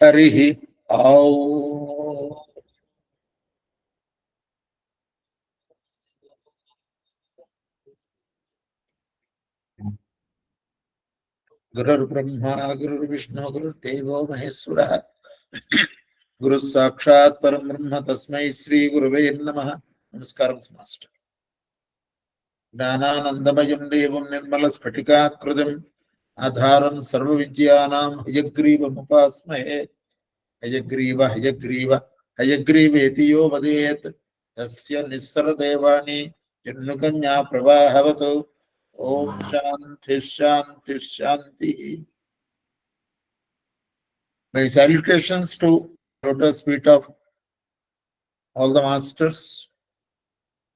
Harihi Aum. Guru Brahma, Guru Vishnu, Guru Devo Maheswara. Guru Sakshat Param Brahma Tasmai Sri Guruve Namaha. Namaskaram, Master. Jnananandamaయం devam nirmala sphatikakrutam adharam sarva vidyanam hayagrivam Hayagriva, Hayagriva, Hayagriveti yo vadet, Tasya Nissara Devani, Jannukanya Prabhavatu, Om Shanti Shanti Shanti. My salutations to lotus feet of all the masters,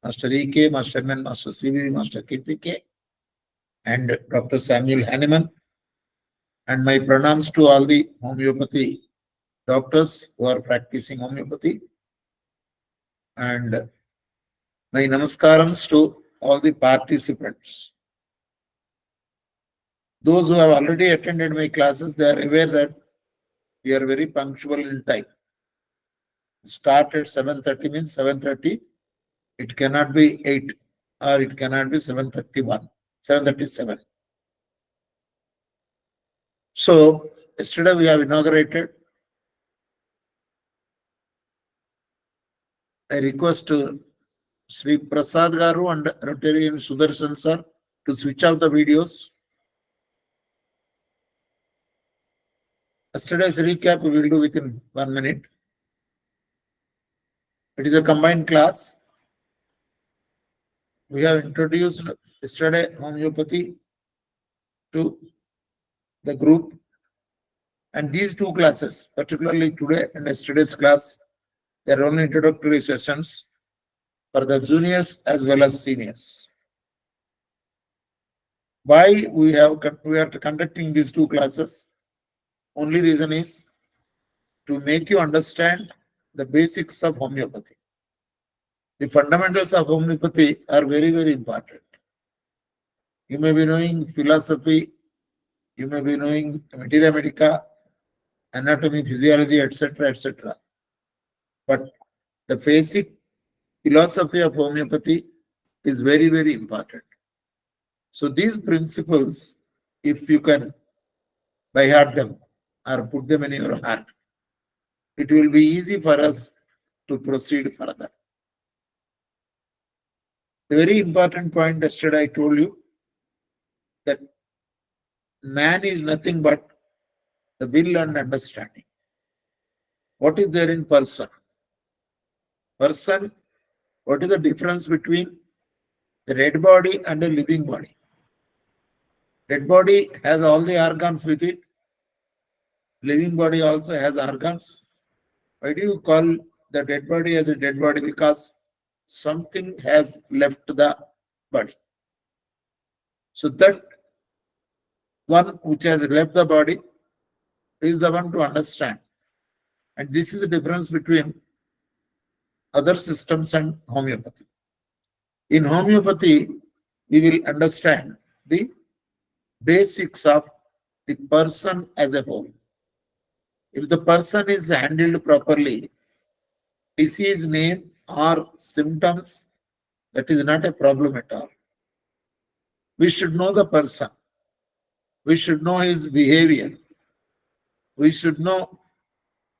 Master E.K., Master M.N., Master C.V., Master K.P.K., and Dr. Samuel Hahnemann, and my pranams to all the homeopathy doctors who are practicing homeopathy, and my namaskarams to all the participants. Those who have already attended my classes, they are aware that we are very punctual in time. Start at 7:30 means 7:30. It cannot be 8 or it cannot be 7:31, 7:37. So yesterday we have inaugurated. I request Sri Prasad Garu and Rotarian Sudarshan sir to switch off the videos. Yesterday's recap we will do within 1 minute. It is a combined class. We have introduced yesterday homeopathy to the group, and these two classes, particularly today and yesterday's class, they are only introductory sessions for the juniors as well as seniors. Why we are conducting these two classes? Only reason is to make you understand the basics of homeopathy. The fundamentals of homeopathy are very, very important. You may be knowing philosophy, you may be knowing materia medica, anatomy, physiology, etc., etc. But the basic philosophy of homeopathy is very, very important. So these principles, if you can by heart them or put them in your heart, it will be easy for us to proceed further. The very important point yesterday I told you that man is nothing but the will and understanding. What is there in person? Person, what is the difference between the dead body and a living body? Dead body has all the organs with it. Living body also has organs. Why do you call the dead body as a dead body? Because something has left the body. So that one which has left the body is the one to understand. And this is the difference between other systems and homeopathy. In homeopathy, we will understand the basics of the person as a whole. If the person is handled properly, disease name or symptoms, that is not a problem at all. We should know the person. We should know his behavior. We should know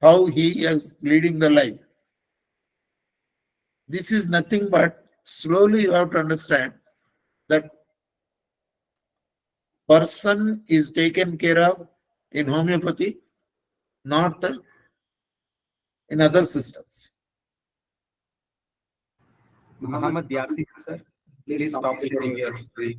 how he is leading the life. This is nothing but slowly you have to understand that person is taken care of in homeopathy, not in other systems. Muhammad Yasir, sir, please stop sharing your screen.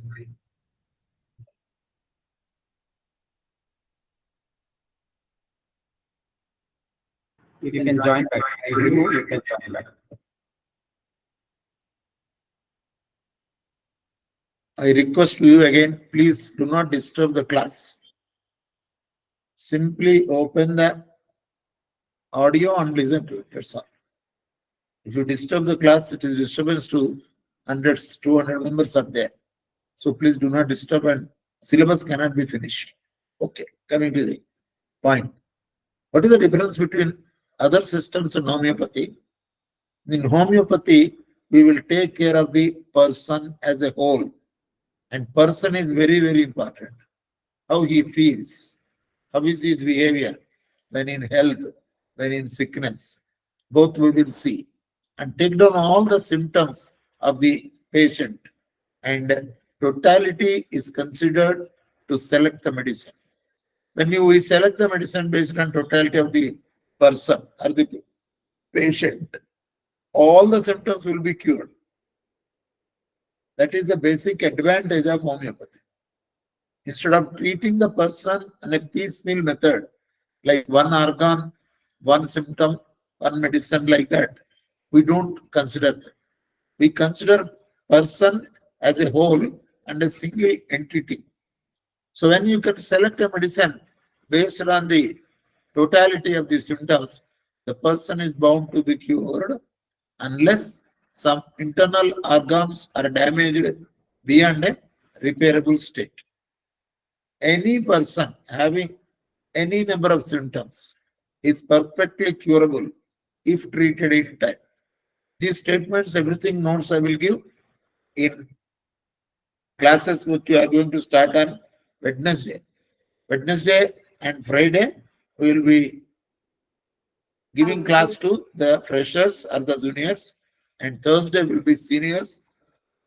You can join back. I remove, you can join back. I request you again, please do not disturb the class. Simply open the audio and listen to it. That's all. If you disturb the class, it is disturbance to hundreds, 200 members are there. So please do not disturb and syllabus cannot be finished. Okay, coming to the point. What is the difference between other systems and homeopathy? In homeopathy, we will take care of the person as a whole. And person is very, very important. How he feels, how is his behavior when in health, when in sickness. Both we will see. And take down all the symptoms of the patient. And totality is considered to select the medicine. When we select the medicine based on totality of the person or the patient, all the symptoms will be cured. That is the basic advantage of homeopathy. Instead of treating the person in a piecemeal method, like one organ, one symptom, one medicine like that, we don't consider that. We consider person as a whole and a single entity. So when you can select a medicine based on the totality of the symptoms, the person is bound to be cured unless some internal organs are damaged beyond a repairable state. Any person having any number of symptoms is perfectly curable if treated in time. These statements, everything notes I will give in classes which we are going to start on Wednesday. Wednesday and Friday, we will be giving class to the freshers or the juniors, and Thursday will be seniors.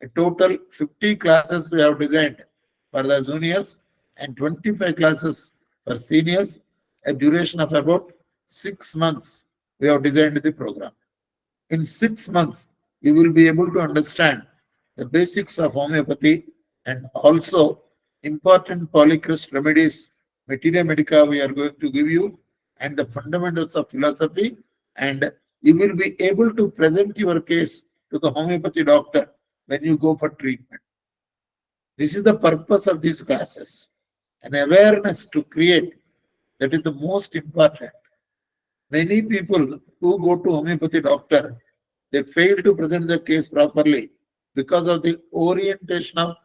A total 50 classes we have designed for the juniors and 25 classes for seniors. A duration of about 6 months, we have designed the program. In 6 months, you will be able to understand the basics of homeopathy and also important polycrest remedies, materia medica we are going to give you, and the fundamentals of philosophy, and you will be able to present your case to the homeopathy doctor when you go for treatment. This is the purpose of these classes. An awareness to create, that is the most important. Many people who go to homeopathy doctor, they fail to present the case properly because of the orientation of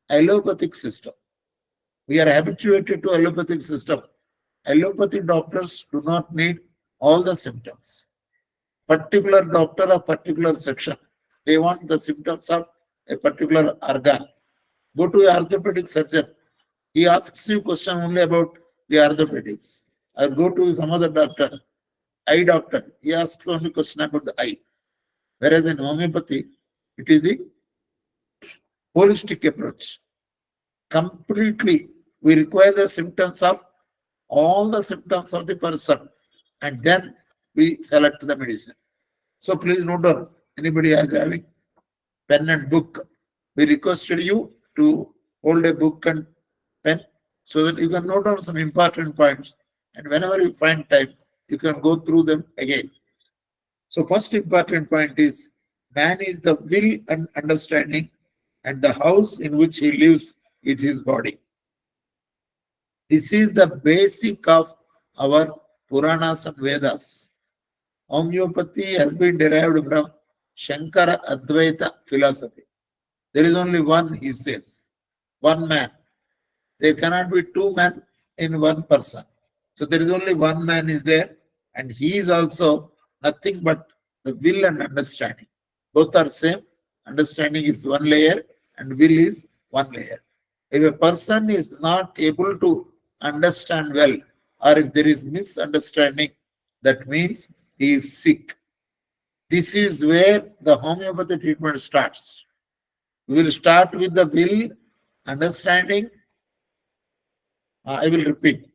allopathic system. We are habituated to allopathic system. Allopathic doctors do not need all the symptoms. Particular doctor of particular section, they want the symptoms of a particular organ. Go to an orthopedic surgeon, he asks you question only about the orthopedics. Or go to some other doctor, eye doctor, he asks only question about the eye. Whereas in homeopathy, it is the holistic approach. Completely, we require the symptoms of all the symptoms of the person, and then we select the medicine. So please note down, anybody has having pen and book, we requested you to hold a book and pen so that you can note down some important points, and whenever you find time, you can go through them again. So first important point is man is the will and understanding, and the house in which he lives is his body. This is the basic of our Puranas and Vedas. Homeopathy has been derived from Shankara Advaita philosophy. There is only one, he says, one man. There cannot be two men in one person. So there is only one man is there, and he is also nothing but the will and understanding. Both are same. Understanding is one layer and will is one layer. If a person is not able to understand well, or if there is misunderstanding, that means he is sick. This is where the homeopathy treatment starts. We will start with the will, understanding. I will repeat.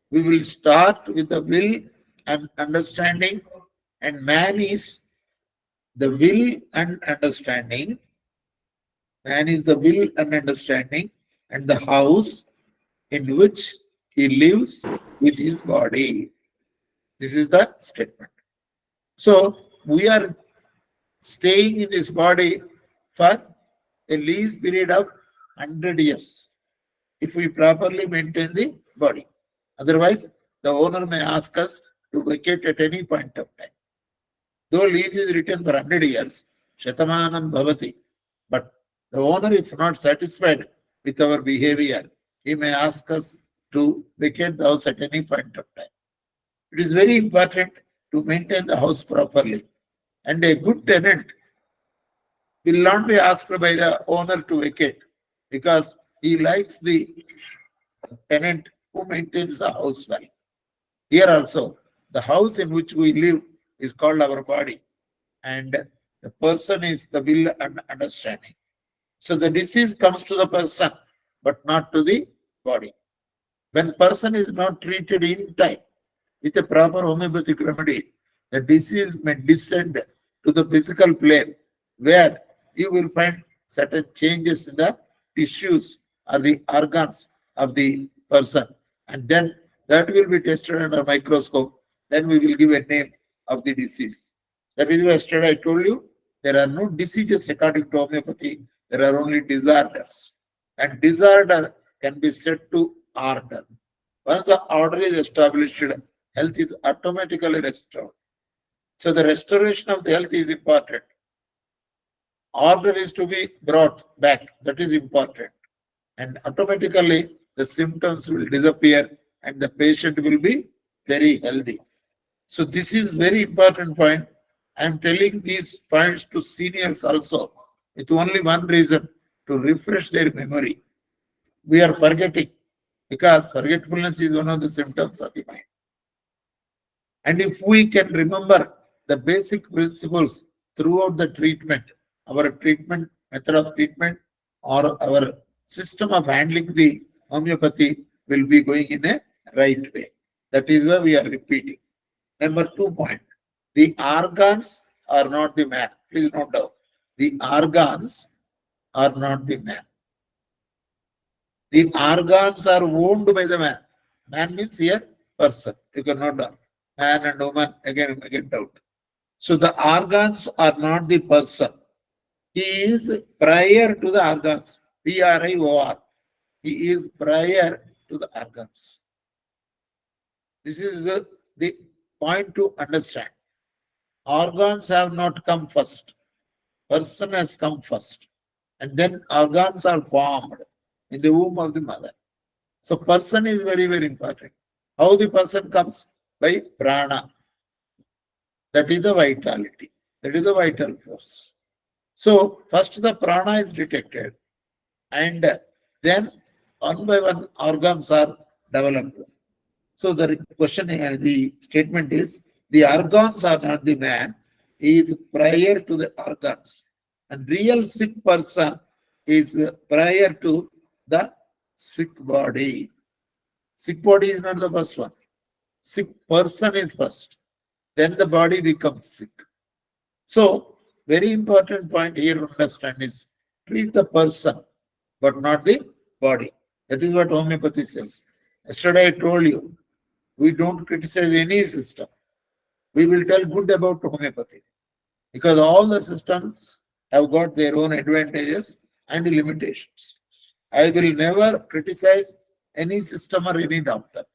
We will start with the will and understanding, and man is the will and understanding. Man is the will and understanding, and the house in which he lives with his body. This is the statement. So we are staying in this body for a least period of 100 years if we properly maintain the body. Otherwise, the owner may ask us to vacate at any point of time. Though lease is written for 100 years, Shatamanam Bhavati, but the owner, if not satisfied with our behavior, he may ask us to vacate the house at any point of time. It is very important to maintain the house properly. And a good tenant will not be asked by the owner to vacate because he likes the tenant who maintains the house well. Here also, the house in which we live is called our body, and the person is the will and understanding. So the disease comes to the person, but not to the body. When person is not treated in time with a proper homeopathic remedy, the disease may descend to the physical plane, where you will find certain changes in the tissues or the organs of the person. And then that will be tested under microscope. Then we will give a name of the disease. That is why yesterday I told you there are no diseases according to homeopathy. There are only disorders. And disorder can be set to order. Once the order is established, health is automatically restored. So the restoration of the health is important. Order is to be brought back. That is important. And automatically the symptoms will disappear and the patient will be very healthy. So this is very important point. I am telling these points to seniors also with only one reason, to refresh their memory. We are forgetting because forgetfulness is one of the symptoms of the mind. And if we can remember the basic principles throughout the treatment, our treatment, method of treatment, or our system of handling the homeopathy will be going in a right way. That is why we are repeating. Number 2 point. The organs are not the man. Please note down. The organs are not the man. The organs are owned by the man. Man means here person. You can note down. Man and woman, again, you may get doubt. So the organs are not the person. He is prior to the organs. Prior. He is prior to the organs. This is the point to understand. Organs have not come first. Person has come first. And then organs are formed in the womb of the mother. So person is very, very important. How the person comes? By prana. That is the vitality. That is the vital force. So first the prana is detected, and then one by one organs are developed. So the question, the statement is, the organs are not the man, he is prior to the organs. And real sick person is prior to the sick body. Sick body is not the first one. Sick person is first. Then the body becomes sick. So, very important point here to understand is treat the person, but not the body. That is what homeopathy says. Yesterday I told you, we don't criticize any system. We will tell good about homeopathy because all the systems have got their own advantages and limitations. I will never criticize any system or any doctor.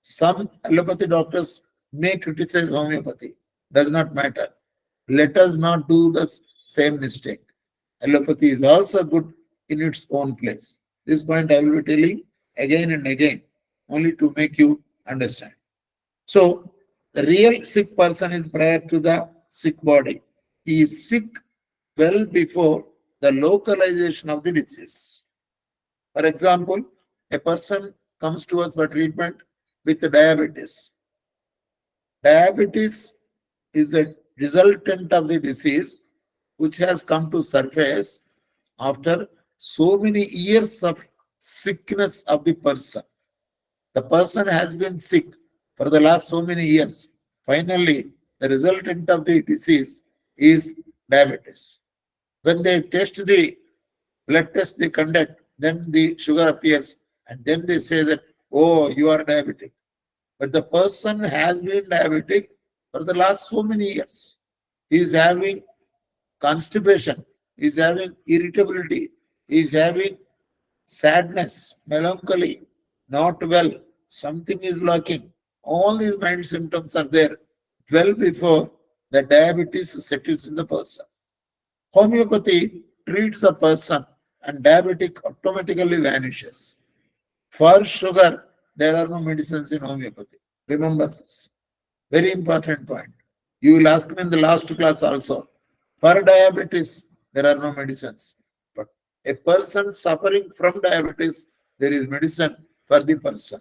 Some allopathy doctors may criticize homeopathy. Does not matter. Let us not do the same mistake. Allopathy is also good in its own place. This point I will be telling again and again, only to make you understand. So, the real sick person is prior to the sick body. He is sick well before the localization of the disease. For example, a person comes to us for treatment with diabetes. Diabetes is a resultant of the disease which has come to surface after so many years of sickness of the person. The person has been sick for the last so many years. Finally, the resultant of the disease is diabetes. When they test the blood test they conduct, then the sugar appears, and then they say that, oh, you are diabetic. But the person has been diabetic for the last so many years. He is having constipation, he is having irritability, he is having sadness, melancholy, not well, something is lacking. All these mind symptoms are there well before the diabetes settles in the person. Homeopathy treats the person and diabetic automatically vanishes. For sugar, there are no medicines in homeopathy. Remember this. Very important point. You will ask me in the last class also. For diabetes, there are no medicines. But a person suffering from diabetes, there is medicine for the person.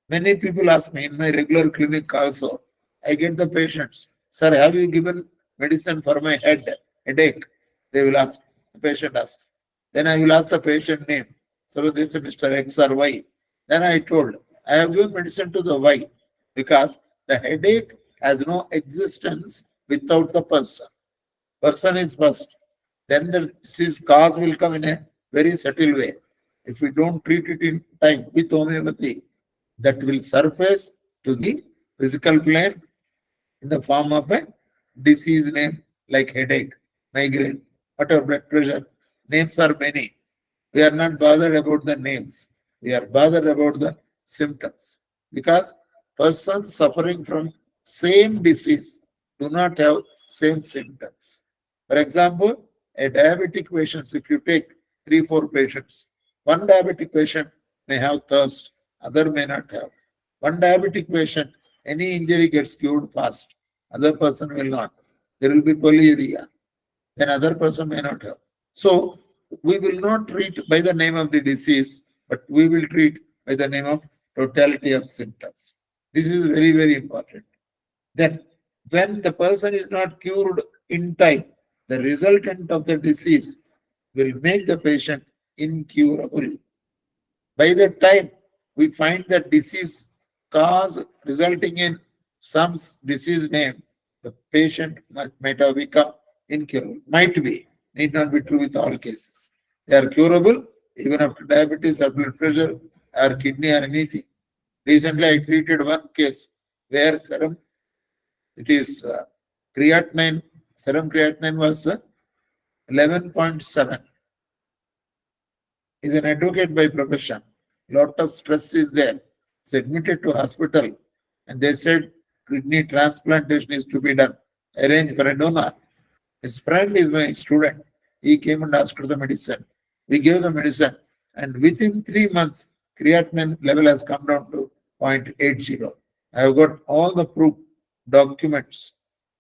Many people ask me in my regular clinic also. I get the patients, sir, have you given medicine for my headache? They will ask. The patient asks. Then I will ask the patient name. So they say Mr. X or Y. Then I told, I have given medicine to the Y because the headache has no existence without the person. Person is first. Then the disease cause will come in a very subtle way. If we don't treat it in time with homeopathy, that will surface to the physical plane in the form of a disease name like headache, migraine, whatever blood pressure. Names are many. We are not bothered about the names. We are bothered about the symptoms because persons suffering from same disease do not have same symptoms. For example, a diabetic patient, if you take 3, 4 patients, one diabetic patient may have thirst, other may not have. One diabetic patient, any injury gets cured fast, other person will not. There will be polyuria, then other person may not have. So we will not treat by the name of the disease, but we will treat by the name of totality of symptoms. This is very, very important. Then, when the person is not cured in time, the resultant of the disease will make the patient incurable. By the time we find the disease cause resulting in some disease name, the patient might have become incurable. Might be, need not be true with all cases. They are curable even after diabetes or blood pressure or kidney or anything. Recently, I treated one case where it is creatinine, serum creatinine was 11.7. Is an advocate by profession. Lot of stress is there. He's admitted to hospital and they said kidney transplantation is to be done. Arrange for a donor. His friend is my student. He came and asked for the medicine. We gave the medicine and within 3 months, creatinine level has come down to 0.80. I have got all the proof documents.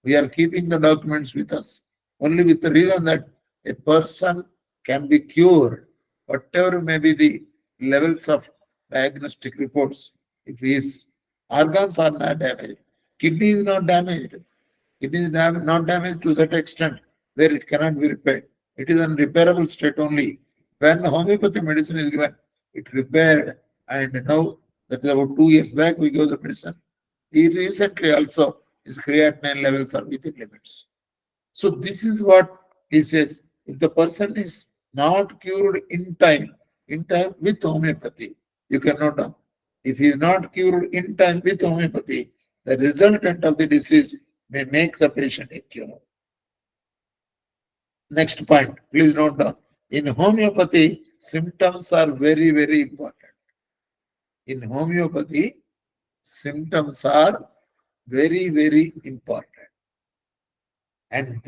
We are keeping the documents with us only with the reason that a person can be cured, whatever may be the levels of diagnostic reports. If his organs are not damaged, kidney is not damaged, it is not damaged to that extent where it cannot be repaired. It is in repairable state only. When homeopathy medicine is given, it repaired. And now, that is about 2 years back, we gave the medicine. He recently also, his creatinine levels are within limits. So this is what he says. If the person is not cured in time with homeopathy, you cannot know. If he is not cured in time with homeopathy, the resultant of the disease may make the patient incurable. Next point, please note down. In homeopathy, symptoms are very, very important. In homeopathy, symptoms are very, very important. And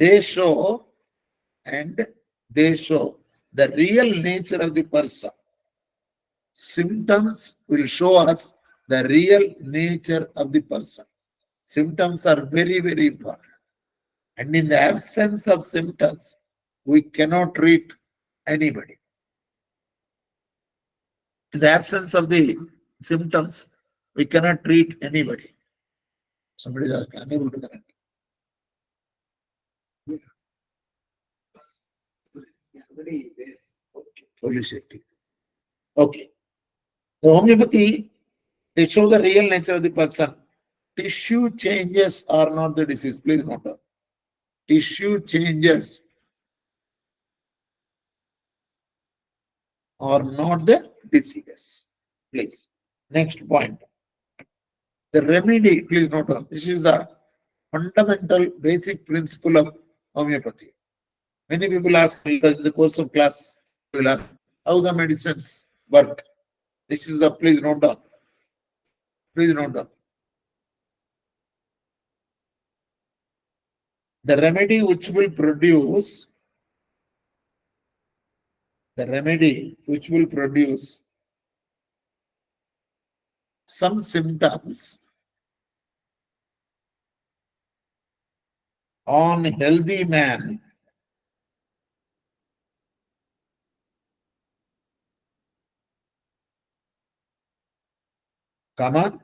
and they show the real nature of the person. Symptoms will show us the real nature of the person. Symptoms are very, very important. And in the absence of symptoms, we cannot treat anybody. In the absence of the symptoms, we cannot treat anybody. Somebody is asking, unable to connect. Okay, police safety. Okay. The homeopathy, they show the real nature of the person. Tissue changes are not the disease. Please note that. Tissue changes are not the disease. Please. Next point. The remedy, please note down. This is the fundamental basic principle of homeopathy. Many people ask me, because in the course of class, they will ask how the medicines work. This is the, please note down. Please note down. The remedy which will produce, the remedy which will produce some symptoms on healthy man comma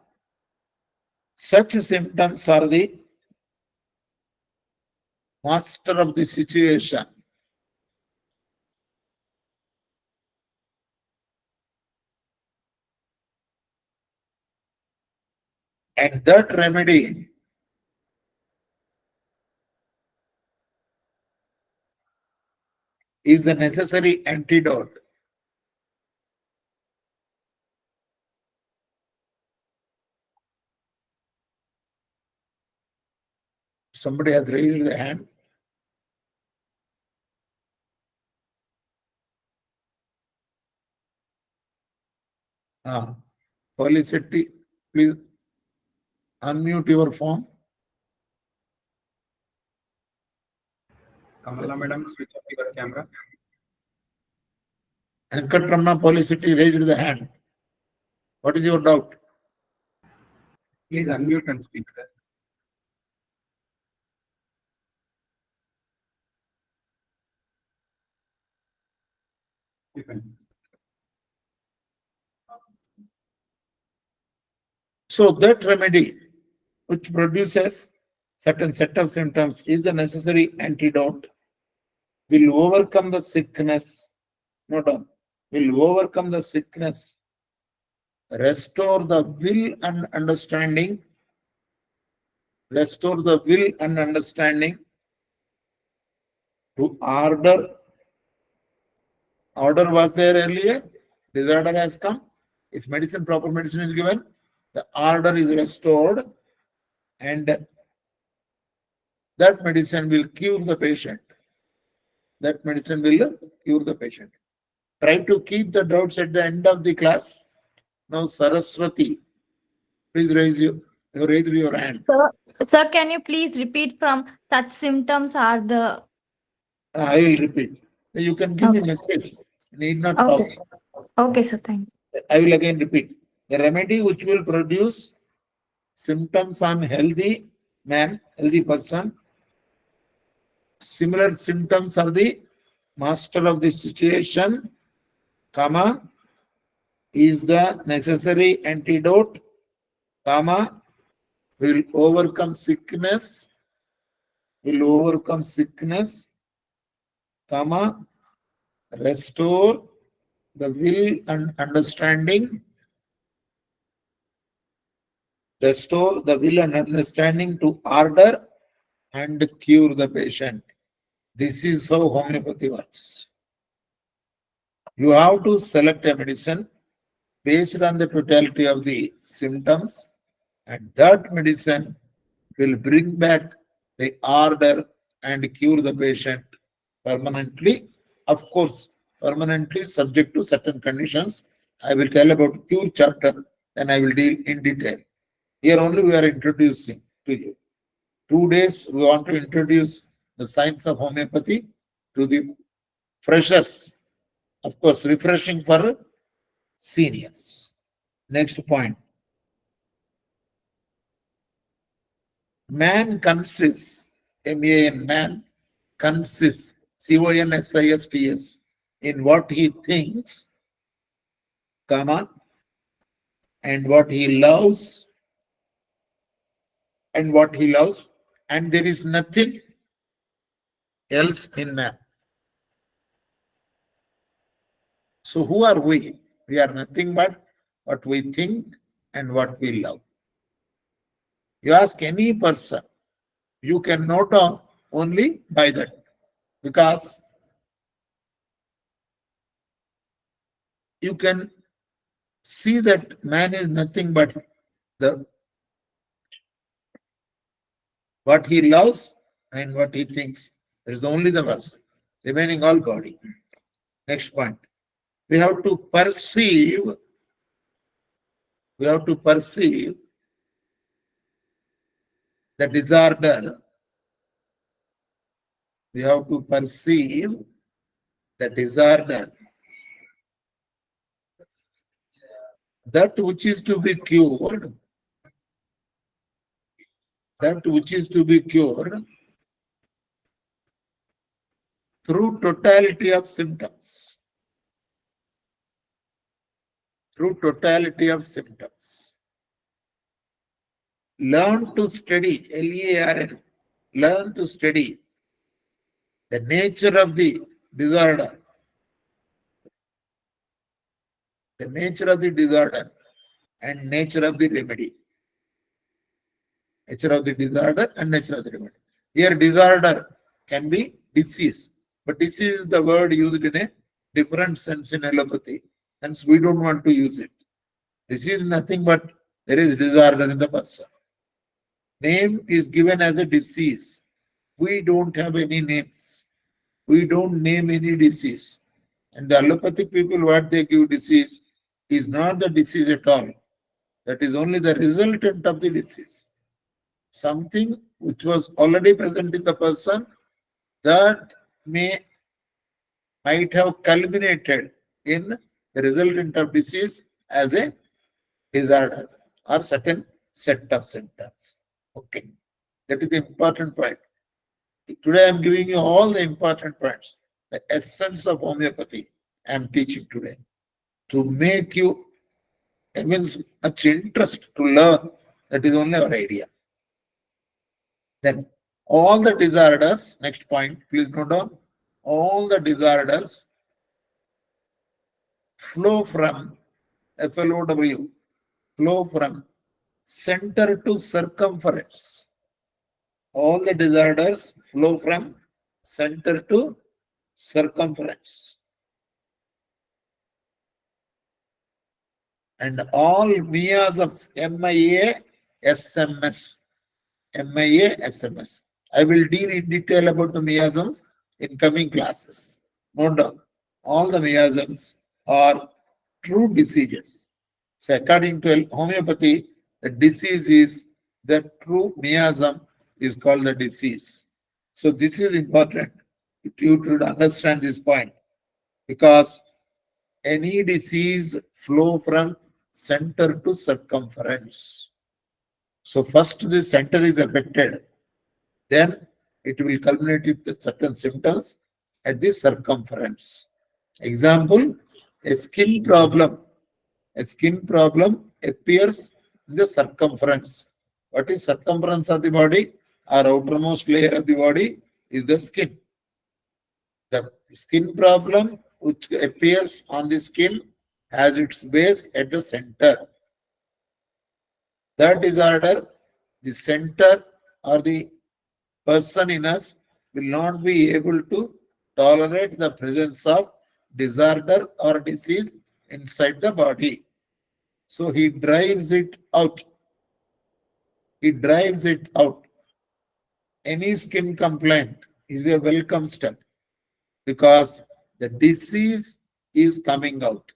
such symptoms are the master of the situation and that remedy is the necessary antidote. Somebody has raised the hand. Ah, Felicity, please unmute your phone. Kamala madam, switch off your camera. Venkatramma Felicity raised the hand. What is your doubt? Please unmute and speak, sir. You can. So that remedy which produces certain set of symptoms is the necessary antidote, will overcome the sickness, not on, will overcome the sickness, restore the will and understanding, restore the will and understanding to order. Order was there earlier, disorder has come. If medicine, proper medicine is given, the order is restored and that medicine will cure the patient. That medicine will cure the patient. Try to keep the doubts at the end of the class. Now, Saraswati, please raise your hand. Sir, can you please repeat from such symptoms are the. I will repeat. You can give me Okay. message. You need not talk. Okay. Okay, sir. Thank you. I will again repeat. The remedy which will produce symptoms on healthy man, healthy person. Similar symptoms are the master of the situation, comma, is the necessary antidote, comma, will overcome sickness, comma, restore the will and understanding, restore the will and understanding to order and cure the patient. This is how homeopathy works. You have to select a medicine based on the totality of the symptoms, and that medicine will bring back the order and cure the patient permanently. Of course, permanently subject to certain conditions. I will tell about cure chapter, then I will deal in detail. Here only we are introducing to you. 2 days we want to introduce the science of homeopathy to the freshers. Of course, refreshing for seniors. Next point. Man consists, M-A-N, man consists, C-O-N-S-I-S-T-S, in what he thinks, comma, and what he loves, and there is nothing else in man. So who are we? We are nothing but what we think and what we love. You ask any person, you can note down only by that, because you can see that man is nothing but the what he loves and what he thinks. There is only the person, remaining all body. Next point. We have to perceive, the disorder. We have to perceive the disorder. That which is to be cured, through totality of symptoms. Through totality of symptoms. Learn to study, LEARN, learn to study the nature of the disorder. The nature of the disorder and nature of the remedy. Nature of the disorder and nature of the remedy. Here, disorder can be disease, but disease is the word used in a different sense in allopathy. Hence, we don't want to use it. Disease is nothing but there is disorder in the person. Name is given as a disease. We don't have any names. We don't name any disease. And the allopathic people, what they give disease is not the disease at all. That is only the resultant of the disease. Something which was already present in the person that might have culminated in the resultant of disease as a disorder or certain set of symptoms. Okay, that is the important point. Today I am giving you all the important points, the essence of homeopathy I am teaching today to make you evince much interest to learn. That is only our idea. Then all the disorders, next point, please note down, all the disorders flow from FLOW, flow from center to circumference. All the disorders flow from center to circumference. And all miasms, MIA, SMS, MIA, SMS. I will deal in detail about the miasms in coming classes. Note down, all the miasms are true diseases. So according to homeopathy, the disease is the true miasm is called the disease. So this is important. You should understand this point because any disease flow from center to circumference. So first the center is affected, then it will culminate with certain symptoms at the circumference. Example, a skin problem. A skin problem appears in the circumference. What is circumference of the body? Our outermost layer of the body is the skin. The skin problem which appears on the skin has its base at the center. That disorder, the center or the person in us will not be able to tolerate the presence of disorder or disease inside the body. So he drives it out. He drives it out. Any skin complaint is a welcome step because the disease is coming out.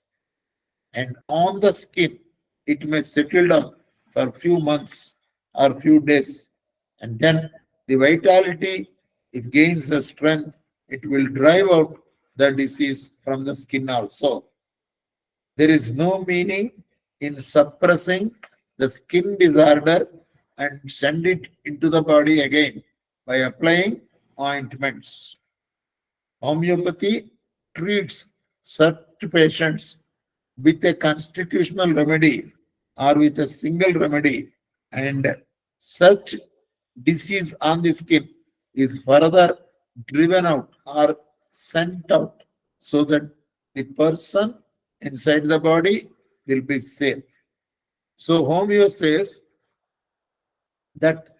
And on the skin, it may settle down for a few months or few days. And then the vitality, it gains the strength, it will drive out the disease from the skin also. There is no meaning in suppressing the skin disorder and send it into the body again by applying ointments. Homeopathy treats such patients with a constitutional remedy or with a single remedy, and such disease on the skin is further driven out or sent out so that the person inside the body will be safe. So Homeo says that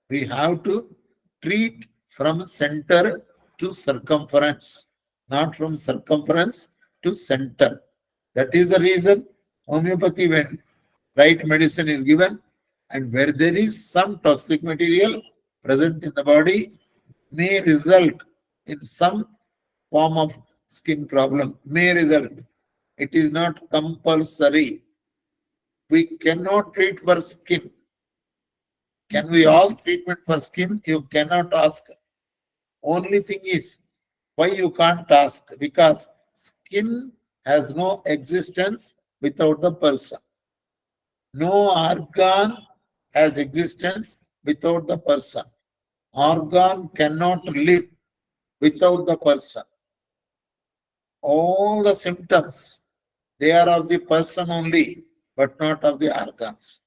we have to treat from center to circumference, not from circumference to center. That is the reason homeopathy, when right medicine is given and where there is some toxic material present in the body, may result in some form of skin problem, may result. It is not compulsory. We cannot treat for skin. Can we ask treatment for skin? You cannot ask. Only thing is, why you can't ask? Because skin has no existence without the person. No organ has existence without the person. Organ cannot live without the person. All the symptoms, they are of the person only, but not of the organs.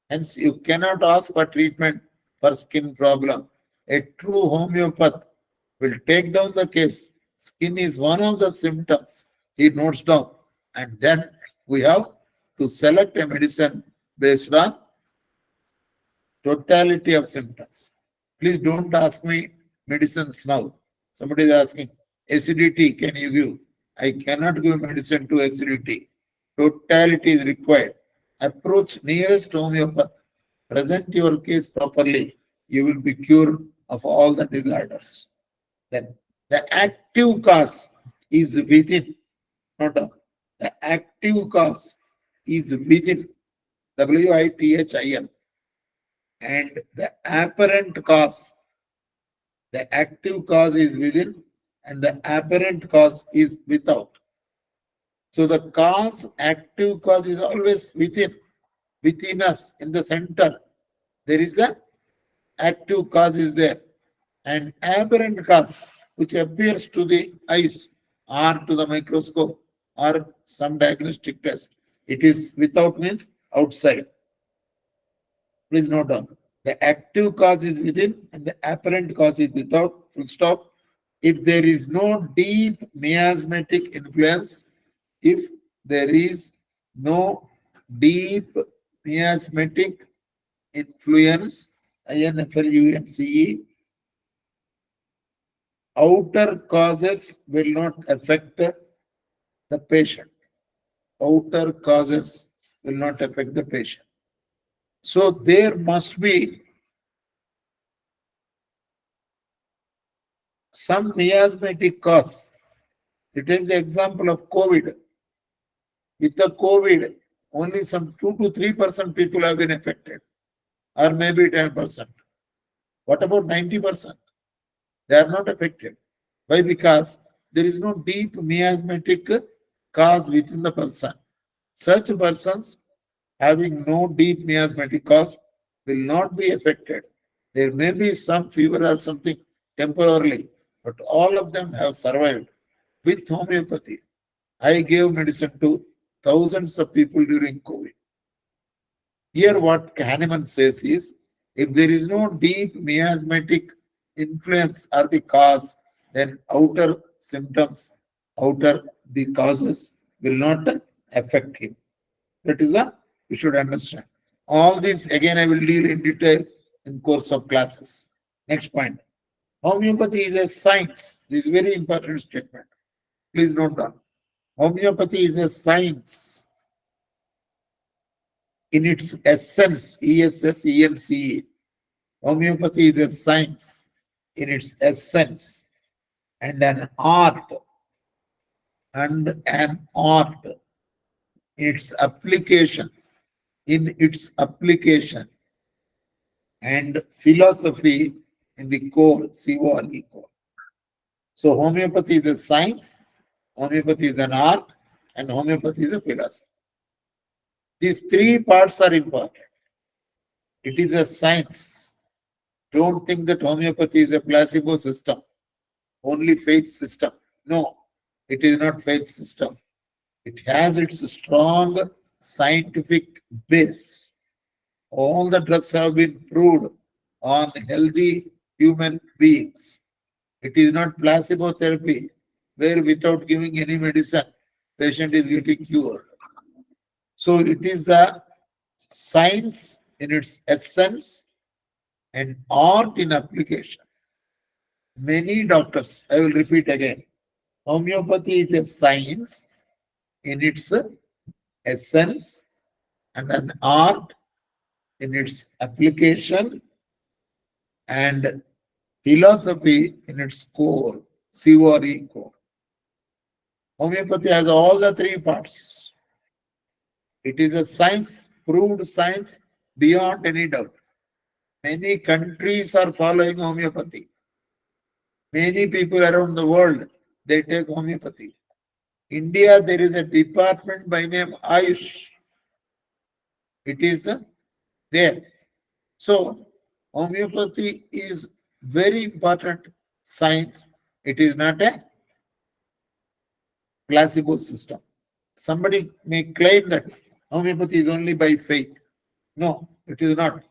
Hence, you cannot ask for treatment for skin problem. A true homeopath will take down the case. Skin is one of the symptoms. He notes down. And then we have to select a medicine based on totality of symptoms. Please don't ask me medicines now. Somebody is asking, acidity, can you give? I cannot give medicine to acidity. Totality is required. Approach nearest homeopath. Present your case properly. You will be cured of all the disorders. Then the active cause is within, not out. The active cause is within, WITHIN, and the apparent cause, the active cause is within, and the apparent cause is without. So the cause, active cause is always within us, in the center. There is a active cause is there, and aberrant cause, which appears to the eyes or to the microscope or some diagnostic test. It is without means outside. Please note down. The active cause is within and the apparent cause is without. Full stop. If there is no deep miasmatic influence, if there is no deep miasmatic influence, INFLUNCE, outer causes will not affect the patient. Outer causes will not affect the patient. So there must be some miasmatic cause. You take the example of COVID. With the COVID, only some 2 to 3% people have been affected, or maybe 10%. What about 90%? They are not affected. Why? Because there is no deep miasmatic cause within the person. Such persons having no deep miasmatic cause will not be affected. There may be some fever or something temporarily, but all of them have survived with homeopathy. I gave medicine to thousands of people during COVID. Here, what Kahneman says is, if there is no deep miasmatic influence or the cause, then outer symptoms, outer the causes will not affect him. That is a you should understand. All this again I will deal in detail in course of classes. Next point. Homeopathy is a science. This is very important statement. Please note down. Homeopathy is a science in its essence, ESSENCE. Homeopathy is a science in its essence and an art in its application, and philosophy in the core, CORE core. So homeopathy is a science, homeopathy is an art, and homeopathy is a philosophy. These three parts are important. It is a science. Don't think that homeopathy is a placebo system, only faith system. No, it is not faith system. It has its strong scientific base. All the drugs have been proved on healthy human beings. It is not placebo therapy, where without giving any medicine, patient is getting cured. So it is the science in its essence and art in application. Many doctors, I will repeat again, homeopathy is a science in its essence and an art in its application and philosophy in its core, CORE core. Homeopathy has all the three parts. It is a science, proved science beyond any doubt. Many countries are following homeopathy. Many people around the world, they take homeopathy. India, there is a department by name Ayush. It is there. So, homeopathy is very important science. It is not a placebo system. Somebody may claim that homeopathy is only by faith. No, it is not.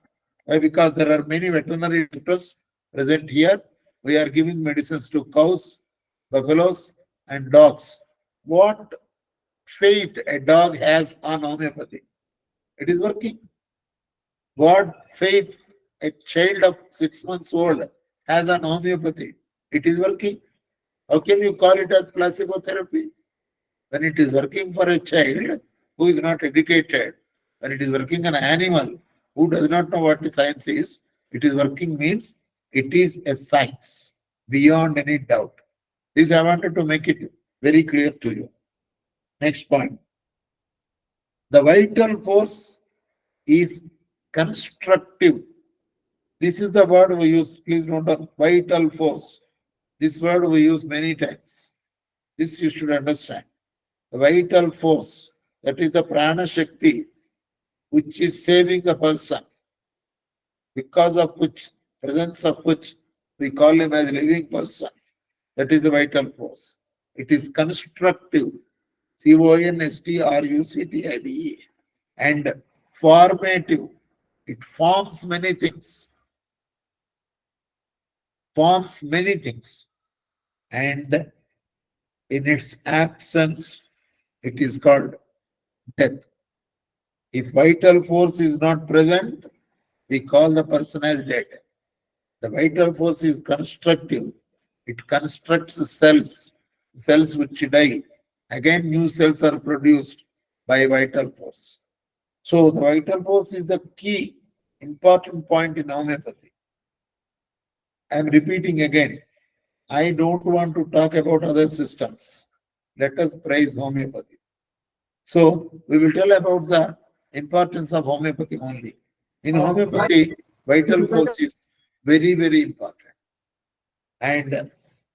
Why? Because there are many veterinary doctors present here. We are giving medicines to cows, buffaloes, and dogs. What faith a dog has on homeopathy? It is working. What faith a child of 6 months old has on homeopathy? It is working. How can you call it as placebo therapy? When it is working for a child who is not educated, when it is working on an animal who does not know what science is, it is working means it is a science beyond any doubt. This I wanted to make it very clear to you. Next point. The vital force is constructive. This is the word we use. Please note down. Vital force. This word we use many times. This you should understand. The vital force, that is the prana shakti, which is saving the person, because of which, presence of which, we call him as a living person. That is the vital force. It is constructive, CONSTRUCTIVE, and formative. It forms many things, and in its absence, it is called death. If vital force is not present, we call the person as dead. The vital force is constructive. It constructs cells which die. Again, new cells are produced by vital force. So the vital force is the key important point in homeopathy. I am repeating again. I don't want to talk about other systems. Let us praise homeopathy. So we will tell about the importance of homeopathy only. In homeopathy, vital force is very, very important. And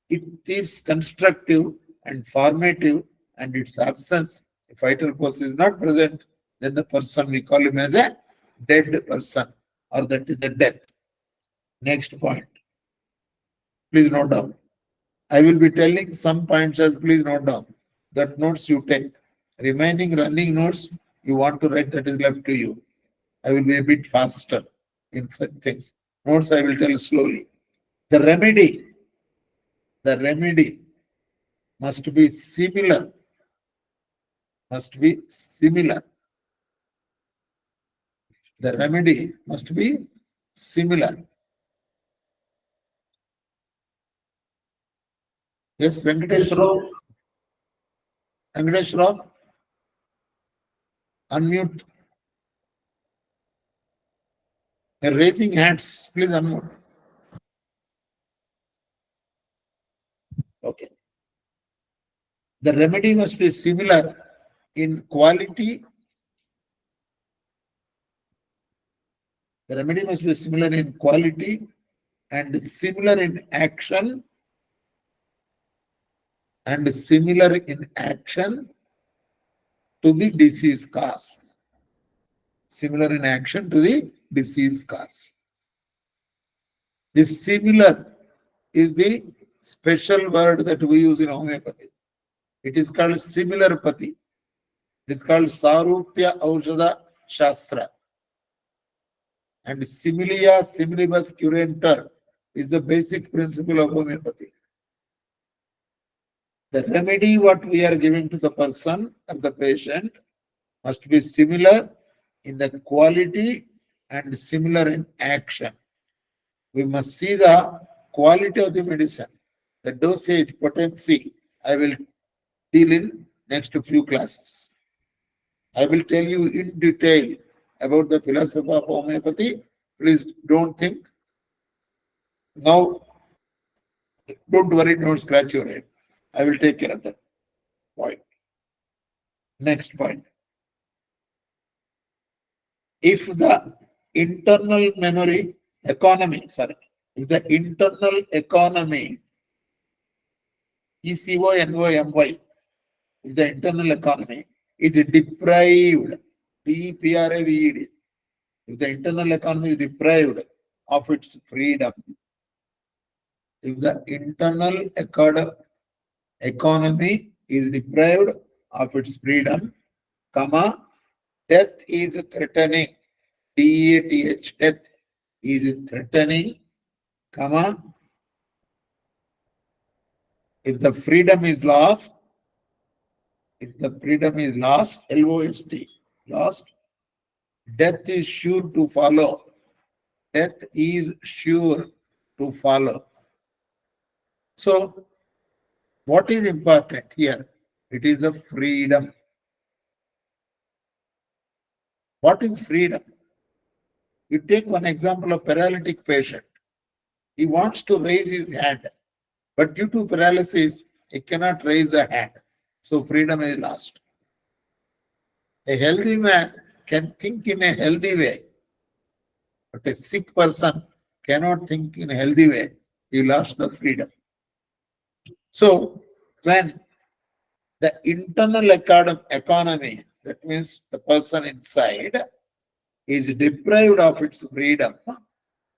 it is constructive and formative, and its absence, if vital force is not present, then the person, we call him as a dead person, or that is the death. Next point. Please note down. I will be telling some points as please note down. That notes you take. Remaining running notes you want to write, that is left to you. I will be a bit faster in such things. Notes I will tell slowly. The remedy must be similar. Must be similar. The remedy must be similar. Yes, Venkatesh Rao. Venkatesh Rao. Unmute. You're raising hands. Please unmute. Okay. The remedy must be similar in quality. The remedy must be similar in quality and similar in action, to the disease cause. Similar in action to the disease cause. This similar is the special word that we use in homeopathy. It is called similarpathy. It is called Sarupya Aushadha Shastra. And similia similibus curantur is the basic principle of homeopathy. The remedy what we are giving to the person or the patient must be similar in the quality and similar in action. We must see the quality of the medicine, the dosage, potency. I will deal in next few classes. I will tell you in detail about the philosophy of homeopathy. Please don't think. Now, don't worry, don't scratch your head. I will take care of that point. Next point. If the internal memory economy, sorry, if the internal economy, ECONOMY, if the internal economy is deprived, DEPRAVED, if the internal economy is deprived of its freedom, if the internal economy is deprived of its freedom, comma, death is threatening, DEATH, death is threatening, comma, if the freedom is lost, if the freedom is lost, lost, death is sure to follow. Death is sure to follow. So, what is important here? It is the freedom. What is freedom? You take one example of paralytic patient. He wants to raise his hand, but due to paralysis, he cannot raise the hand. So freedom is lost. A healthy man can think in a healthy way, but a sick person cannot think in a healthy way. He lost the freedom. So when the internal economy, that means the person inside, is deprived of its freedom,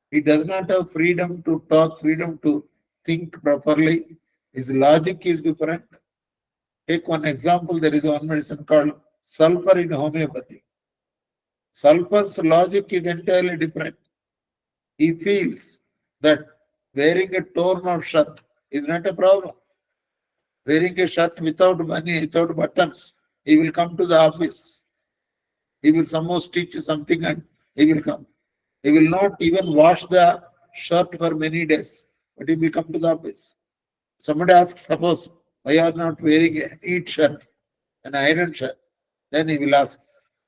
he does not have freedom to talk, freedom to think properly. His logic is different. Take one example, there is one medicine called sulfur in homeopathy. Sulfur's logic is entirely different. He feels that wearing a torn out shirt is not a problem. Wearing a shirt without money, without buttons, he will come to the office. He will somehow stitch something and he will come. He will not even wash the shirt for many days, but he will come to the office. Somebody asks, suppose, why you are not wearing a neat shirt, an iron shirt? Then he will ask,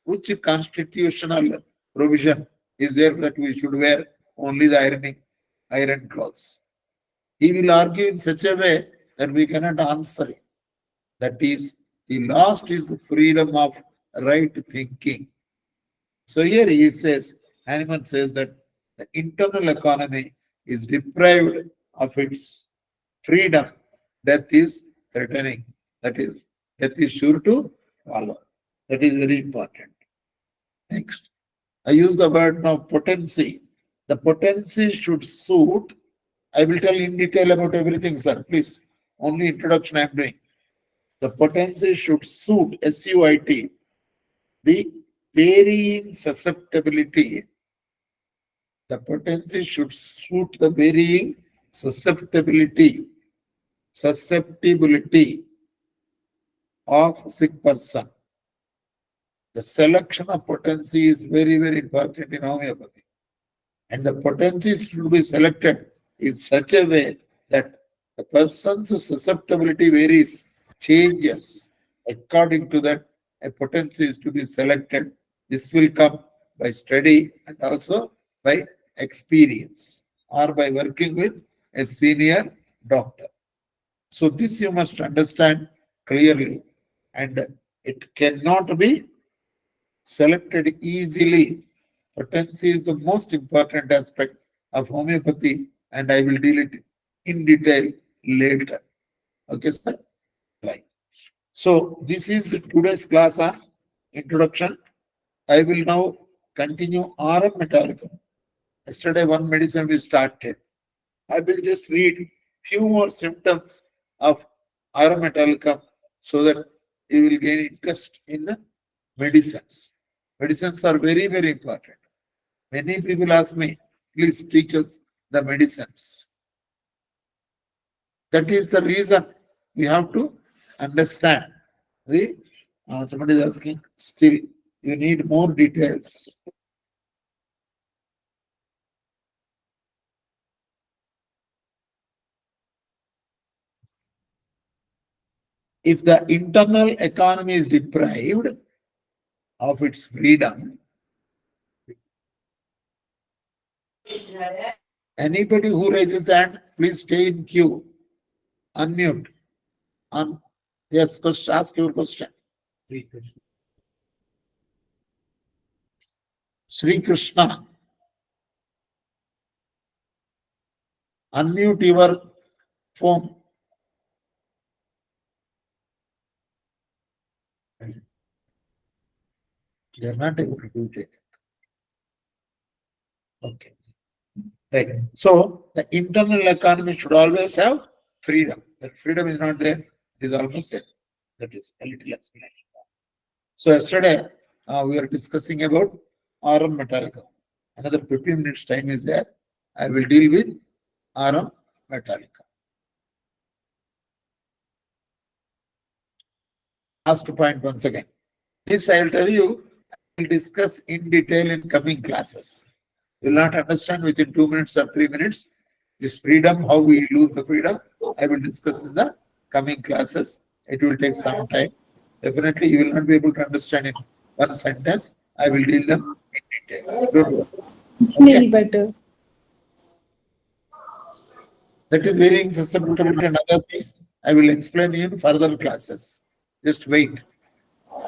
which constitutional provision is there that we should wear only the iron clothes? He will argue in such a way that we cannot answer it. That is, he lost his freedom of right thinking. So here he says, Hahnemann says that the internal economy is deprived of its freedom. Death is threatening. That is, death is sure to follow. That is very important. Next, I use the word now potency. The potency should suit. I will tell in detail about everything, sir. Please, only introduction I am doing. The potency should suit, SUIT, the varying susceptibility. The potency should suit the varying susceptibility of sick person. The selection of potency is very, very important in homeopathy. And the potencies should be selected in such a way that the person's susceptibility varies, changes. According to that, a potency is to be selected. This will come by study and also by experience or by working with a senior doctor. So this you must understand clearly, and it cannot be selected easily. Potency is the most important aspect of homeopathy, and I will deal it in detail later. Okay, sir? Right. So this is today's class on introduction. I will now continue RM Metallicum. Yesterday, one medicine we started. I will just read few more symptoms of RM Metallicum so that you will gain interest in the medicines. Medicines are very, very important. Many people ask me, please teach us the medicines. That is the reason we have to understand. The somebody is asking, still you need more details. If the internal economy is deprived of its freedom, anybody who raises hand, please stay in queue. Unmute. Yes, ask your question. Sri Krishna. Unmute your phone. They are not able to do it. Okay. Right. So the internal economy should always have freedom. That freedom is not there, it is almost there. That is a little explanation. So yesterday we are discussing about aurum metallicum. Another 15 minutes time is there. I will deal with aurum metallicum. Last point once again. This I will tell you, I will discuss in detail in coming classes. You will not understand within 2 minutes or 3 minutes. This freedom, how we lose the freedom, I will discuss in the coming classes. It will take some time. Definitely, you will not be able to understand in one sentence. I will deal them in detail. Don't worry. It's Okay. really better. That is varying susceptibility and other things. I will explain in further classes. Just wait.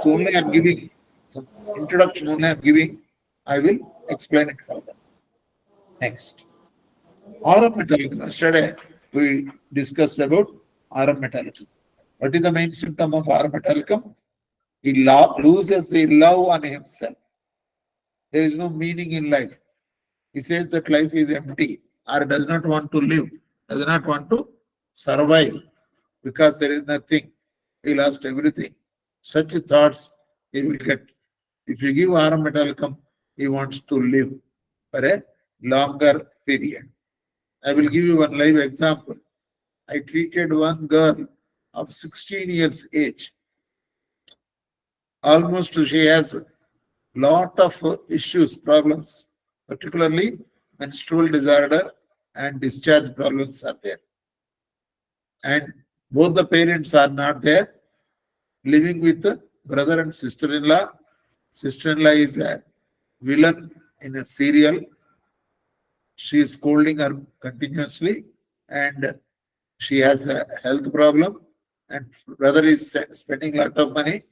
So only I'm giving some introduction, only I'm giving. I will explain it further. Next. Aurum metallicum. Yesterday we discussed about aurum metallicum. What is the main symptom of aurum metallicum? He loses the love on himself. There is no meaning in life. He says that life is empty or does not want to live, does not want to survive because there is nothing. He lost everything. Such thoughts he will get. If you give aurum metallicum, he wants to live for a longer period. I will give you one live example. I treated one girl of 16 years age. Almost she has lot of issues, problems, particularly menstrual disorder and discharge problems are there. And both the parents are not there, living with brother and sister-in-law. Sister-in-law is a villain in a serial. She is scolding her continuously and she has a health problem and brother is spending a lot of money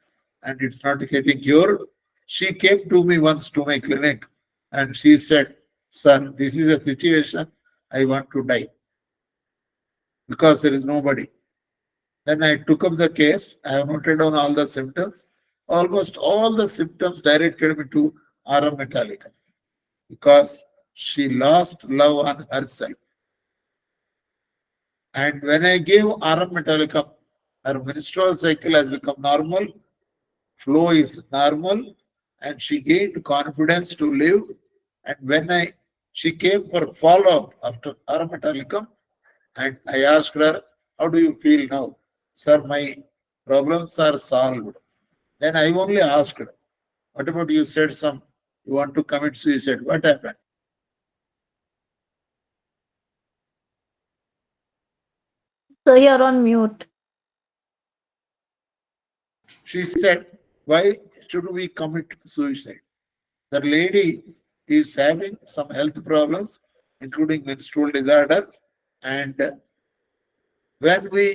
and it's not getting cured. She came to me once to my clinic and she said, "Sir, this is a situation. I want to die because there is nobody." Then I took up the case. I have noted down all the symptoms. Almost all the symptoms directed me to aurum metallicum because she lost love on herself. And when I gave aurum metallicum, her menstrual cycle has become normal, flow is normal, and she gained confidence to live. And when she came for follow-up after aurum metallicum, and I asked her, "How do you feel now?" "Sir, my problems are solved." Then I only asked her, "What about you said you want to commit suicide? What happened?" So you're on mute. She said, "Why should we commit suicide?" The lady is having some health problems, including menstrual disorder. And when we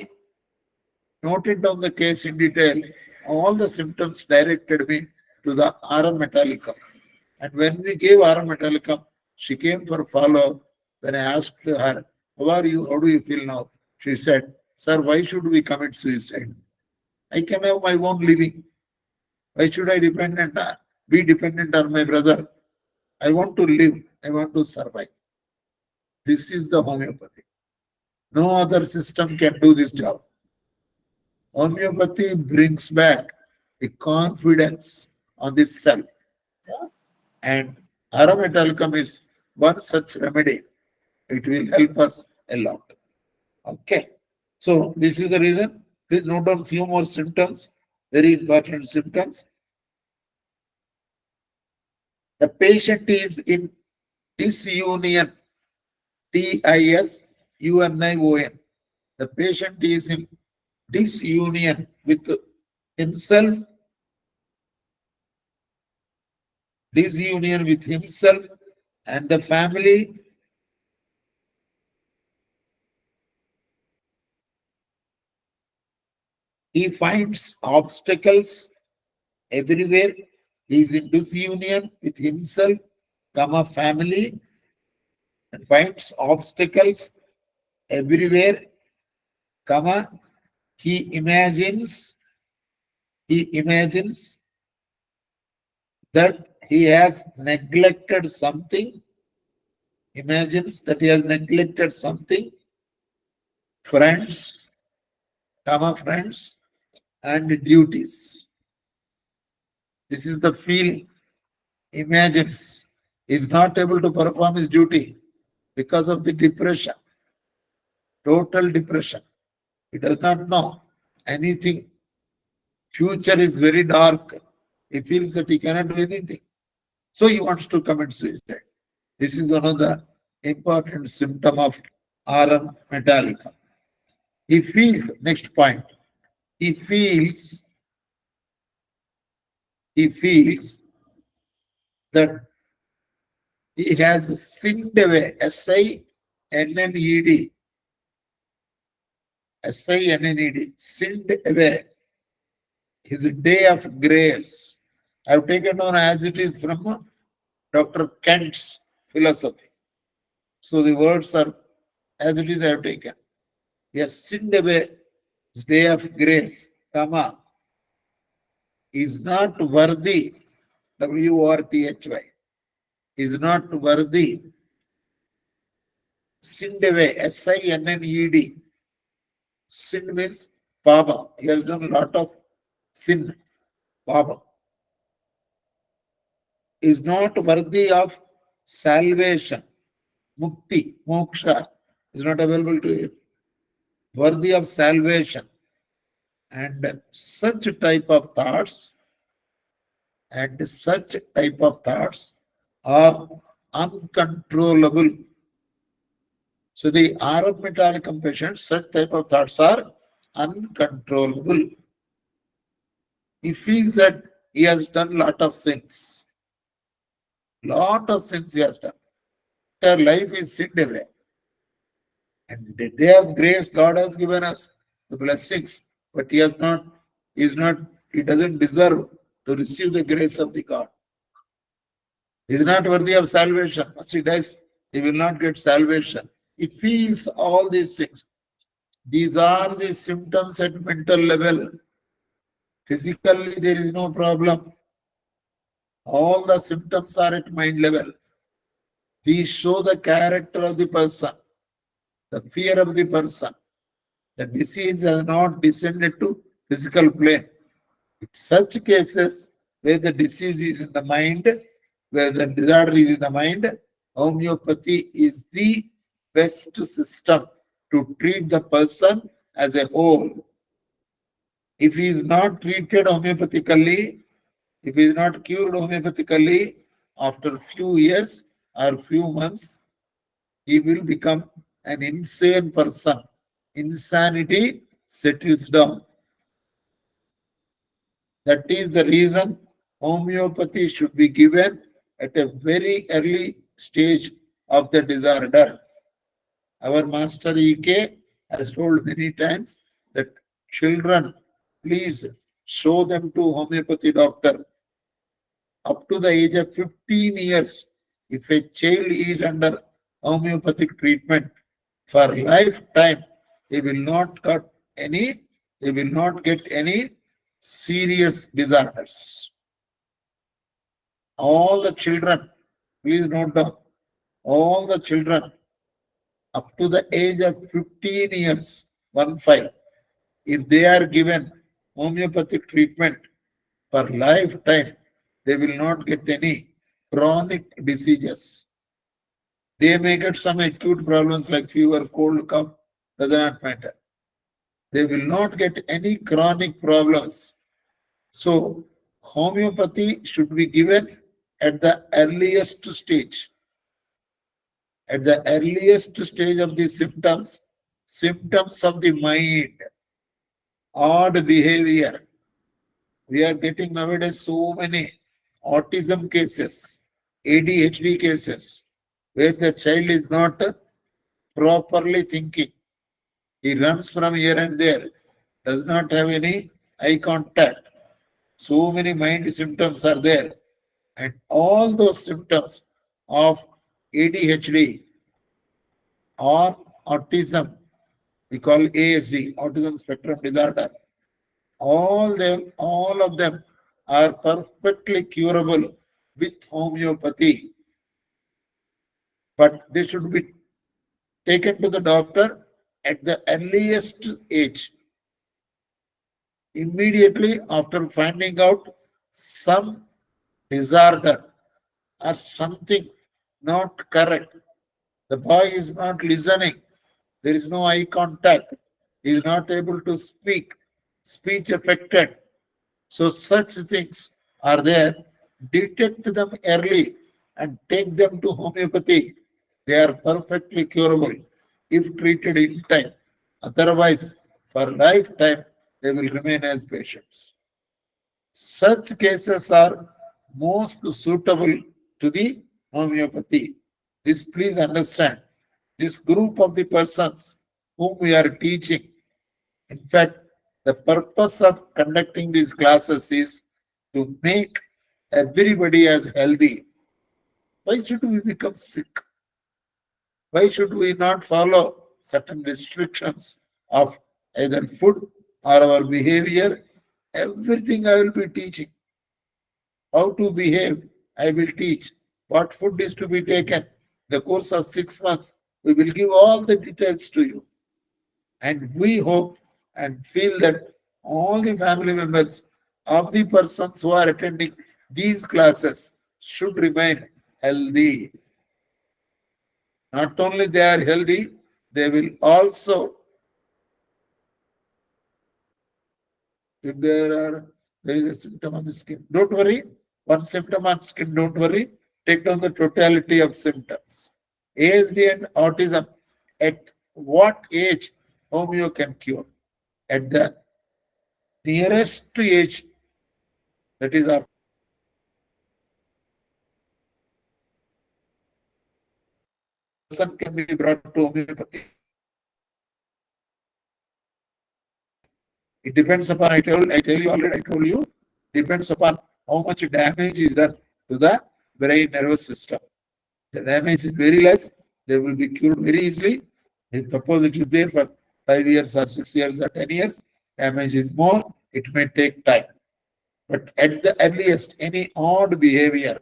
noted down the case in detail, all the symptoms directed me to the aurum metallicum. And when we gave aurum metallicum, she came for follow. When I asked her, "How are you? How do you feel now?" She said, "Sir, why should we commit suicide? I can have my own living. Why should I be dependent on my brother? I want to live. I want to survive." This is the homeopathy. No other system can do this job. Homeopathy brings back the confidence on the self. And aromatalcum is one such remedy. It will help us a lot. Okay. So this is the reason. Please note down few more symptoms, very important symptoms. The patient is in disunion, Disunion. The patient is in disunion with himself, disunion with himself and the family. He finds obstacles everywhere. He is in disunion with himself, comma family, and finds obstacles everywhere, comma he imagines that he has neglected something imagines that he has neglected something, friends, friends, and duties. This is the feeling. Imagines is not able to perform his duty because of the depression, total depression. He does not know anything. Future is very dark. He feels that he cannot do anything. So he wants to commit suicide. This is another important symptom of Aram Metallica. He feels, next point, he feels, he feels that he has sinned away, S-I-N-N-E-D, S-I-N-N-E-D, sinned away his day of grace. I have taken on as it is from Dr. Kent's philosophy. So the words are as it is I have taken. He has sinned away his day of grace, comma, is not worthy, W-O-R-T-H-Y, is not worthy, sinned away, S-I-N-N-E-D. Sin means Papa. He has done a lot of sin, Papa. Is not worthy of salvation, mukti, moksha, is not available to him. Worthy of salvation. And such type of thoughts are uncontrollable. So the arithmetical patients, such type of thoughts are uncontrollable. He feels that he has done lot of sins. Lot of sins he has done. Their life is sinned away. And the day of grace, God has given us the blessings, but he doesn't deserve to receive the grace of the God. He is not worthy of salvation. Once he dies, he will not get salvation. He feels all these things. These are the symptoms at mental level. Physically, there is no problem. All the symptoms are at mind level. These show the character of the person, the fear of the person. The disease has not descended to physical plane. In such cases where the disease is in the mind, where the disorder is in the mind, homeopathy is the best system to treat the person as a whole. If he is not treated homeopathically, if he is not cured homeopathically, after few years or few months, he will become an insane person. Insanity settles down. That is the reason homeopathy should be given at a very early stage of the disorder. Our master EK has told many times that children, please show them to homeopathy doctor up to the age of 15 years. If a child is under homeopathic treatment for lifetime, he will not get any, he will not get any serious disorders. All the children, please note down, all the children up to the age of 15 years, 1 5, if they are given homeopathic treatment for lifetime, they will not get any chronic diseases. They may get some acute problems like fever, cold, cough, does not matter. They will not get any chronic problems. So, homeopathy should be given at the earliest stage. At the earliest stage of the symptoms of the mind, odd behavior. We are getting nowadays so many autism cases, ADHD cases, where the child is not properly thinking. He runs from here and there, does not have any eye contact. So many mind symptoms are there. And all those symptoms of ADHD or autism, we call ASD, autism spectrum disorder, all of them are perfectly curable with homeopathy. but they should be taken to the doctor at the earliest age. Immediately after finding out some disorder or something not correct, the boy is not listening, there is no eye contact, he is not able to speak, speech affected. So such things are there. Detect them early and take them to homeopathy. They are perfectly curable if treated in time. Otherwise, for lifetime, they will remain as patients. Such cases are most suitable to the homeopathy. This please understand. This group of the persons whom we are teaching, in fact, the purpose of conducting these classes is to make everybody as healthy. Why should we become sick? Why should we not follow certain restrictions of either food or our behavior? Everything I will be teaching. How to behave, I will teach. What food is to be taken. The course of 6 months, we will give all the details to you. And we hope and feel that all the family members of the persons who are attending these classes should remain healthy. Not only they are healthy, they will also, if there is a symptom on the skin, don't worry. One symptom on skin, don't worry. Take down the totality of symptoms. ASD and autism, at what age homeo can cure? At the nearest age, that is after person can be brought to homeopathy. It depends upon, I tell you already, I told you, depends upon how much damage is done to the brain nervous system. The damage is very less, they will be cured very easily. If suppose it is there for 5 years or 6 years or 10 years, damage is more, it may take time. But at the earliest, any odd behavior,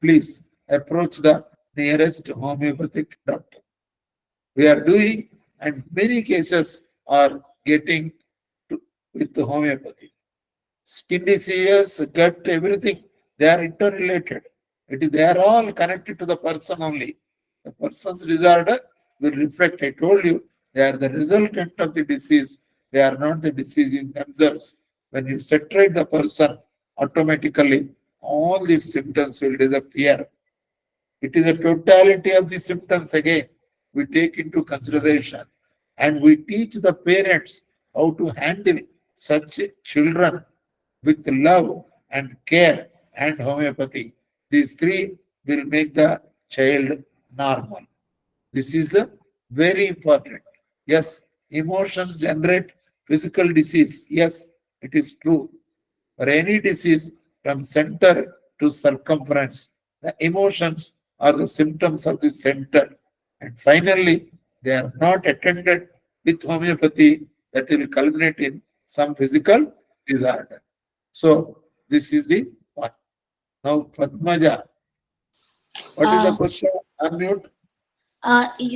please approach the nearest homeopathic doctor. We are doing, and many cases are getting to, with the homeopathy. Skin diseases, gut, everything, they are interrelated. They are all connected to the person only. The person's disorder will reflect. I told you, they are the resultant of the disease. They are not the disease in themselves. When you separate the person, automatically all these symptoms will disappear. It is a totality of the symptoms again we take into consideration, and we teach the parents how to handle such children with love and care and homeopathy. These three will make the child normal. This is very important. Yes, emotions generate physical disease. Yes, it is true. For any disease from center to circumference, the emotions are the symptoms of the center. And finally, they are not attended with homeopathy, that will culminate in some physical disorder. So, this is the one. Now, Padmaja, what is the Uh, question? Unmute.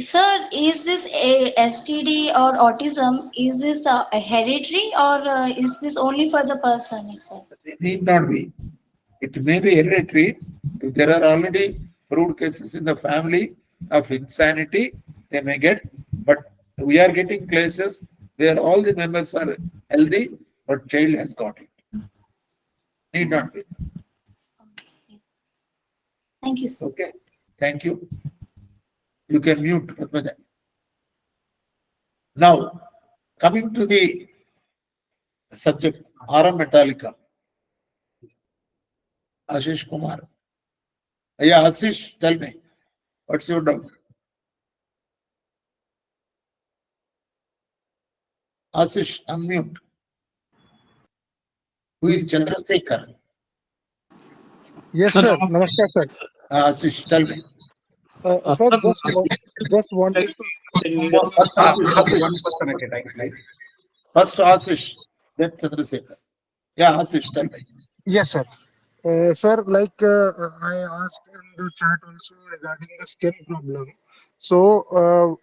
Sir, is this a STD or autism? Is this hereditary or is this only for the person itself? It need not be. It may be hereditary. If there are already proved cases in the family of insanity, they may get. But we are getting cases where all the members are healthy, but child has got it. Need not be. Okay, yes. Thank you, sir. Okay. Thank you. You can mute, Padmaja. Now, coming to the subject, Aram Metallica, Ashish Kumar. Yeah, Ashish, tell me, what's your doubt? Ashish, unmute. Who is Chandrasekhar? Yes, sir. Namaskar, sir. Ashish, tell me. Sir, just wanted to. First, Ashish. One person at a time, please. First, Ashish, then Chandrasekhar. Yeah, Ashish, tell me. Yes, sir. Sir, like I asked in the chat also regarding the skin problem. So,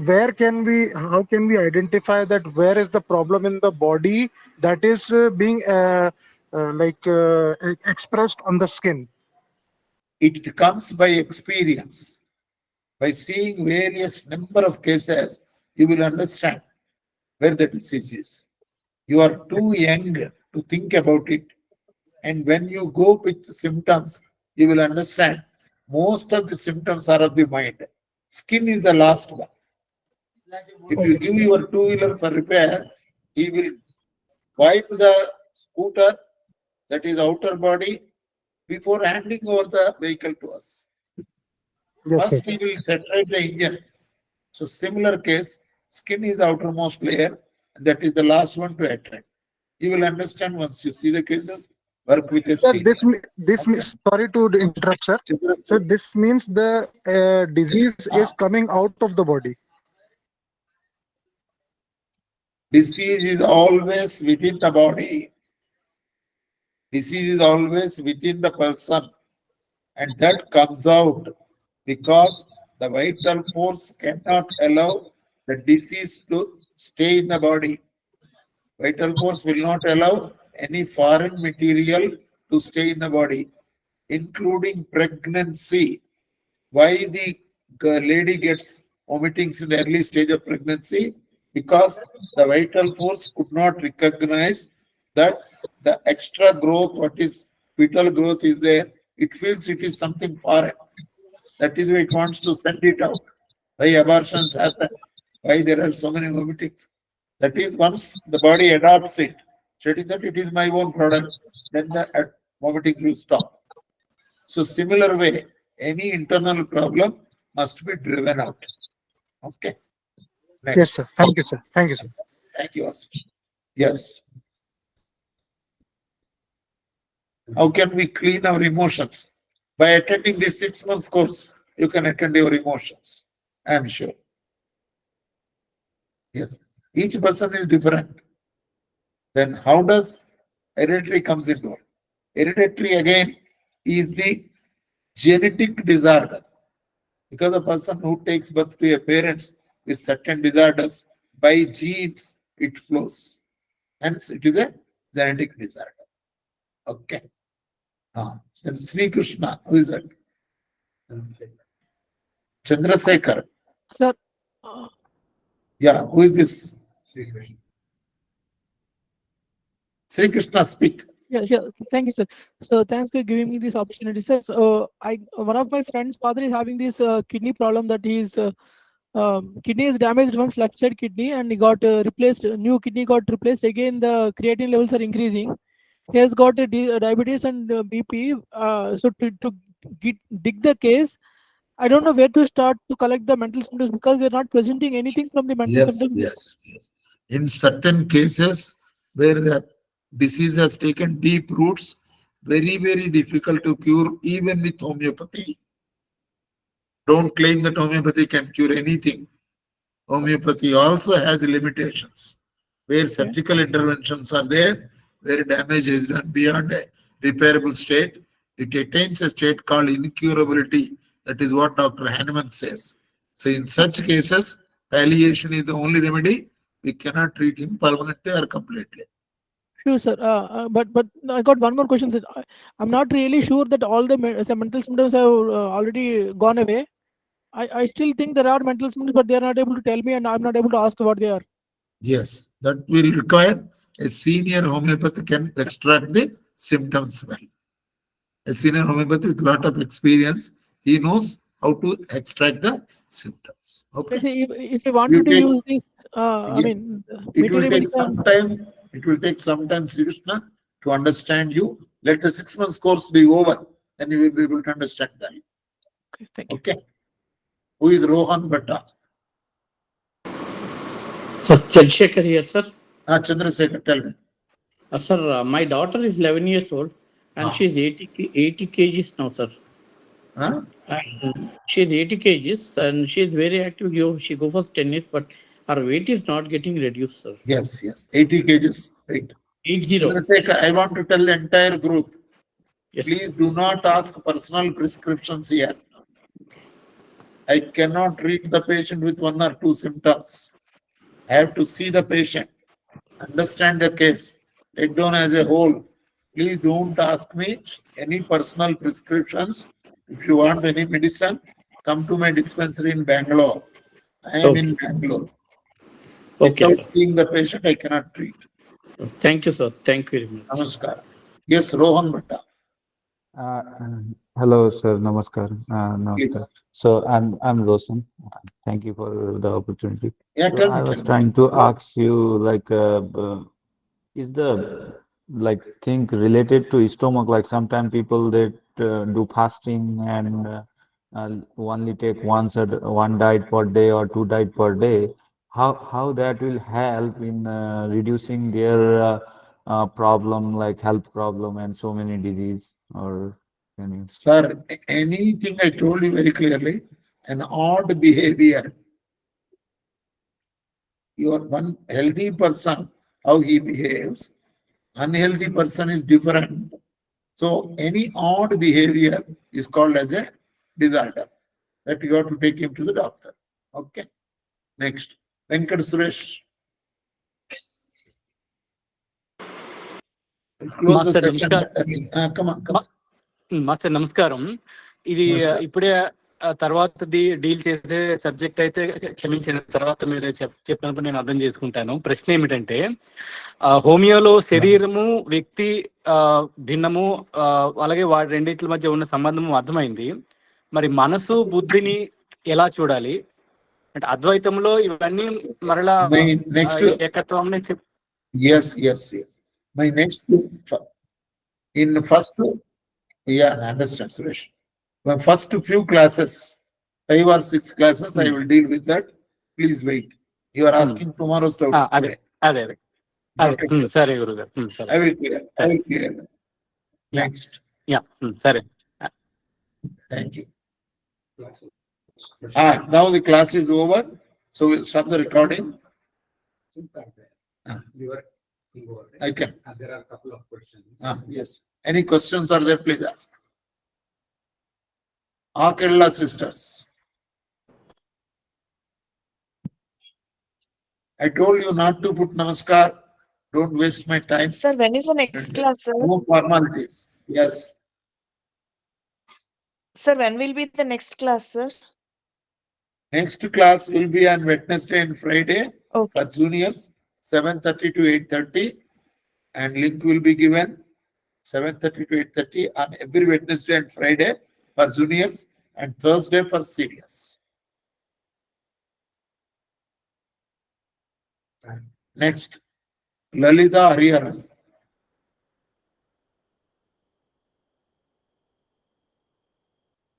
where can we, how can we identify that where is the problem in the body that is being expressed on the skin? It comes by experience. By seeing various number of cases, you will understand where the disease is. You are too young to think about it. And when you go with the symptoms, you will understand most of the symptoms are of the mind. Skin is the last one. If you give your two-wheeler for repair, he will wipe the scooter, that is outer body, before handing over the vehicle to us. Yes, sir. First, he will separate the engine. So similar case, skin is the outermost layer, and that is the last one to attract. You will understand once you see the cases, work with a Sir, senior. sorry to interrupt, sir. So this means the disease is coming out of the body. Disease is always within the body. Disease is always within the person, and that comes out because the vital force cannot allow the disease to stay in the body. Vital force will not allow any foreign material to stay in the body, including pregnancy. Why the lady gets vomitings in the early stage of pregnancy? Because the vital force could not recognize that the extra growth, what is fetal growth is there. It feels it is something foreign. That is why it wants to send it out. Why abortions happen? Why there are so many vomitings? That is once the body adopts it, stating that it is my own product, then the vomiting will stop. So similar way, any internal problem must be driven out. Okay. Yes, Next. sir. Thank you, sir. Thank you, sir. Thank you, Oscar. Yes. How can we clean our emotions? By attending this 6 months course, you can attend your emotions. I am sure. Yes. Each person is different. Then how does hereditary comes into it? Hereditary again is the genetic disorder. Because a person who takes birth to a parents with certain disorders, by genes it flows. Hence it is a genetic disorder. Okay. Then Sri Krishna, who is that? Chandrasekhar. Sir, Yeah, who is this? Sri Krishna, speak. yeah, sure. Thank you, sir. So thanks for giving me this opportunity, sir. So one of my friend's father is having this kidney problem that his kidney is damaged once, left side kidney, and he got replaced. New kidney got replaced. Again, the creatine levels are increasing. He has got a diabetes and BP. So to dig the case, I don't know where to start to collect the mental symptoms because they're not presenting anything from the mental Yes, symptoms. yes. In certain cases where the disease has taken deep roots, very, very difficult to cure even with homeopathy. Don't claim that homeopathy can cure anything. Homeopathy also has limitations. Where surgical interventions are there, where damage is done beyond a repairable state, it attains a state called incurability. That is what Dr. Hahnemann says. So in such cases, palliation is the only remedy. We cannot treat him permanently or completely. Sure, sir. But I got one more question, sir. I'm not really sure that all the some mental symptoms have already gone away. I still think there are mental symptoms, but they are not able to tell me, and I'm not able to ask what they are. Yes, that will require a senior homeopathy can extract the symptoms well. A senior homeopathy with lot of experience, he knows how to extract the symptoms. Okay. Let's say if I wanted You to take, use this, I yeah, mean, it will material take some time. It will take some time, Sri Krishna, to understand you. Let the 6 months course be over, then you will be able to understand that. Okay, thank you. Okay. Who is Rohan Bhatta? Sir, Chandrasekhar here, sir. Chandrasekhar, tell me. Sir, my daughter is 11 years old and she is 80 kgs now, sir. Huh? And she is 80 kgs and she is very active. She go for tennis, but her weight is not getting reduced, sir. Yes. 80 kgs. Right. 80. Chandrasekhar, I want to tell the entire group, Yes. please do not ask personal prescriptions here. I cannot treat the patient with 1 or 2 symptoms. I have to see the patient, understand the case, take down as a whole. Please don't ask me any personal prescriptions. If you want any medicine, come to my dispensary in Bangalore. I am in Bangalore. Okay, Without sir. seeing the patient, I cannot treat. Thank you, sir. Thank you very much. Namaskar. Yes, Rohan Bhatta, Uh, Hello, sir. Namaskar. please. Namaskar. So I'm Roshan. Thank you for the opportunity. Yeah, So tell I me, was tell me. trying to ask you, like, is the like thing related to stomach? Like sometimes people that do fasting and only take one diet per day or 2 diet per day. How that will help in reducing their problem, like health problem and so many disease? Or can you? Sir, anything I told you very clearly, an odd behavior. You are one healthy person, how he behaves. Unhealthy person is different. So any odd behavior is called as a disorder. That you have to take him to the doctor. Okay. Next. Venkat Suresh. Close the Master session. Namaskar. Come on, come on. Master నమస్కారం. ఇది నమస్కారం. ఇప్పుడే తర్వాతది deal చేసే subject అయితే క్షమించిన తర్వాత మీరు చెప్పినప్పుడు నేను అర్థం చేసుకుంటాను. ప్రశ్న ఏమిటంటే హోమియోలో శరీరము వ్యక్తి భిన్నము, అలాగే వాటి రెండింటి మధ్య ఉన్న సంబంధము అర్థమైంది. మరి మనసు బుద్ధిని ఎలా చూడాలి అంటే అద్వైతంలో ఇవన్నీ మరలా నెక్స్ట్. ఏకత్వం Yes, yes, yes. My next in first, yeah, I understand, Suresh. My first few classes, 5 or 6 classes, I will deal with that. Please wait. You are asking tomorrow's doubt. అదే today. అదే అదే సరే గురుగారు సరే. I will clear. I will clear that. Next. Yeah సరే. Thank you. Now the class is over. So we'll stop the recording. I can. There are a couple of questions. Yes. Any questions are there? Please ask. Kerala sisters. I told you not to put namaskar. Don't waste my time. Sir, when is the next class, sir? No formalities. Yes. Sir, when will be the next class, sir? Next class will be on Wednesday and Friday Okay. for juniors, 7:30 to 8:30. And link will be given 7:30 to 8:30 on every Wednesday and Friday for juniors and Thursday for seniors. Next, Lalita Hariharan.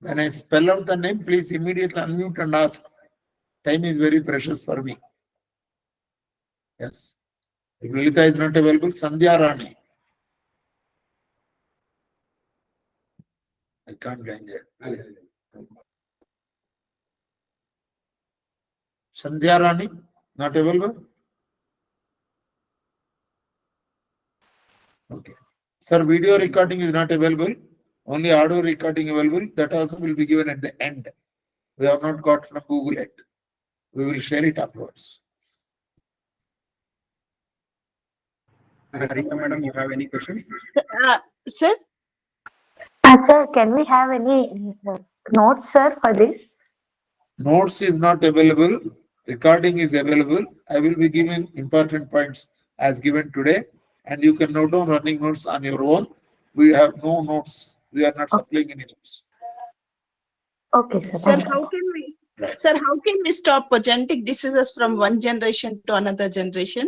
When I spell out the name, please immediately unmute and ask. Time is very precious for me. Yes. If Lalita is not available, Sandhya Rani. I can't join there. Sandhya Rani, not available? Okay. Sir, video recording is not available. Only audio recording available. That also will be given at the end. We have not got from Google yet. We will share it afterwards. Harika madam, you have any questions? Sir? Sir, can we have any notes, sir, for this? Notes is not available. Recording is available. I will be giving important points as given today. And you can note down running notes on your own. We have no notes. We are not supplying any notes. Okay, sir. Sir, Thank you. how can we? Right. Sir, how can we stop genetic diseases from one generation to another generation?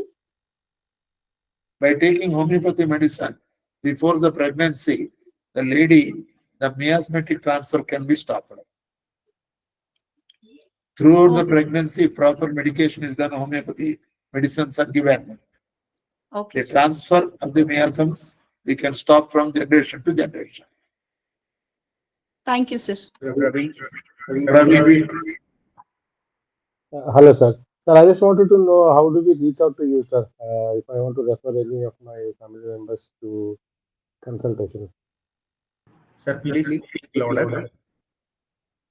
By taking homeopathy medicine before the pregnancy, the lady, the miasmatic transfer can be stopped. Throughout the pregnancy, if proper medication is done, homeopathy medicines are given. Okay. The transfer of the miasms, we can stop from generation to generation. Thank you, sir. Ravi. Hello, sir. Sir, I just wanted to know how do we reach out to you, sir, if I want to refer any of my family members to consultation. Sir, please speak louder.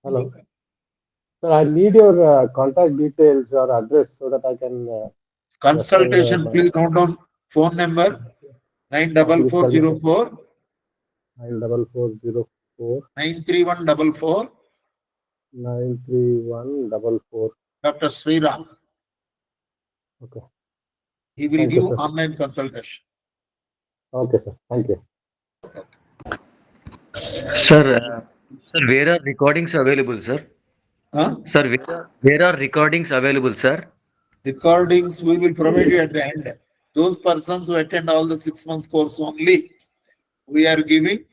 Hello. Sir, I need your contact details or address so that I can Consultation, refer please note down phone number please tell me. 94404 94404 93144 93144. Dr. Sriram. Okay. He will Thank you, give sir. online consultation. Okay, sir. Thank you. Sir, where are recordings available, sir? Huh? Sir, where are recordings available, sir? Recordings we will provide you at the end. Those persons who attend all the 6 months course only, we are giving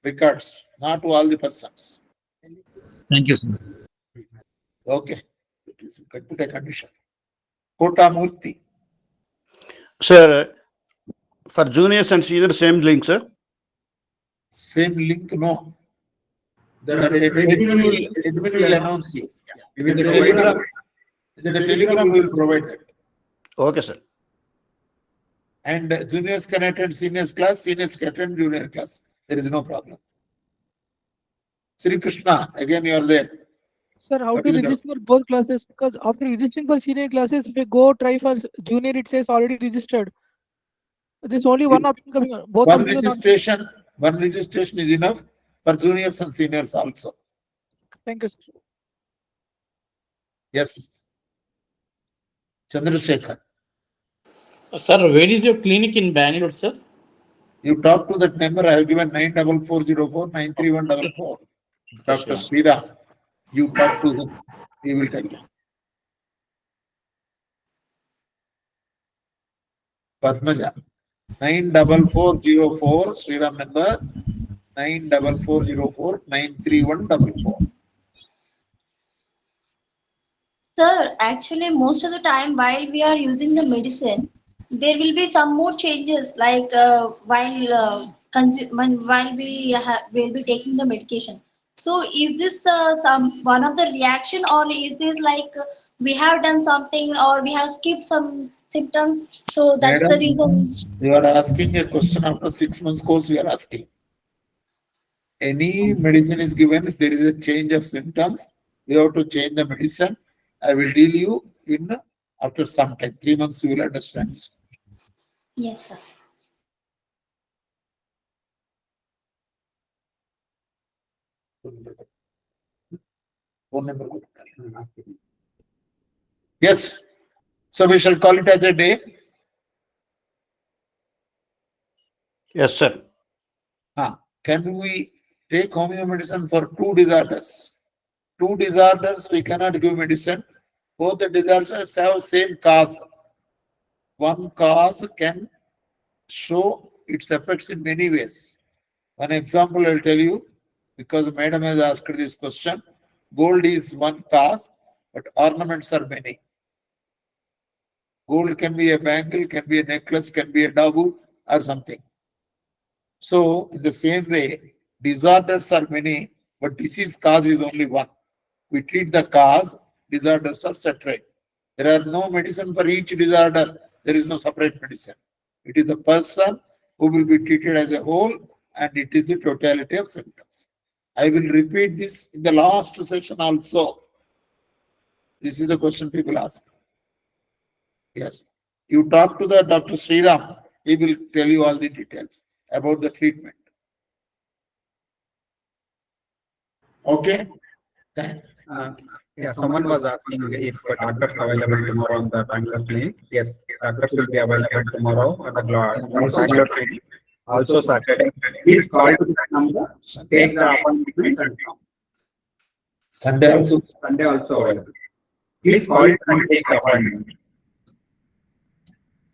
records, not to all the persons. Thank you, sir. Okay. You can put a condition. Kota Murthy. Sir, for juniors and seniors, same link, sir. Same link, no. That admin will announce you. In the telegram we will provide that. Okay, sir. And juniors can attend seniors class, seniors can attend junior class. There is no problem. Sri Krishna, again you are there. Sir, how What to is the- register for both classes? Because after registering for senior classes, if I go try for junior, it says already registered. There's only one option coming on. Both One options are not. registration is enough for juniors and seniors also. Thank you, sir. Yes. Chandrasekhar. Sir, where is your clinic in Bangalore, sir? You talk to that number I have given 94404 93144. Dr. Sriram. You talk to him. He will tell you. Padmaja. 94404 Sriram number 94404 93144. Sir, actually, most of the time while we are using the medicine, there will be some more changes like while will be taking the medication. So, is this some one of the reaction, or is this like we have done something, or we have skipped some symptoms? So that's the Madam, reason. you are asking a question after 6 months course we are asking. Any medicine is given, if there is a change of symptoms, you have to change the medicine. I will deal you in after some time. 3 months you will understand this. Yes, sir. Phone number. Yes. So we shall call it as a day. Yes, sir. Can we take homeo medicine for 2 disorders? 2 disorders we cannot give medicine. Both the disorders have same cause. One cause can show its effects in many ways. One example I'll tell you, because madam has asked this question. Gold is one cause, but ornaments are many. Gold can be a bangle, can be a necklace, can be a dabu or something. So in the same way, disorders are many, but disease cause is only one. We treat the cause, disorders are separate. There are no medicine for each disorder. There is no separate medicine. It is the person who will be treated as a whole, and it is the totality of symptoms. I will repeat this in the last session also. This is the question people ask. Yes. You talk to the Dr. Sriram, he will tell you all the details about the treatment. Okay? Yeah, someone was asking if doctors available tomorrow on the Bangalore clinic. Yes, doctors will be available tomorrow on the Bangalore clinic. Also Saturday. Please call to that number, take the appointment and come. Sunday also. Sunday also available. Please call it and take the appointment.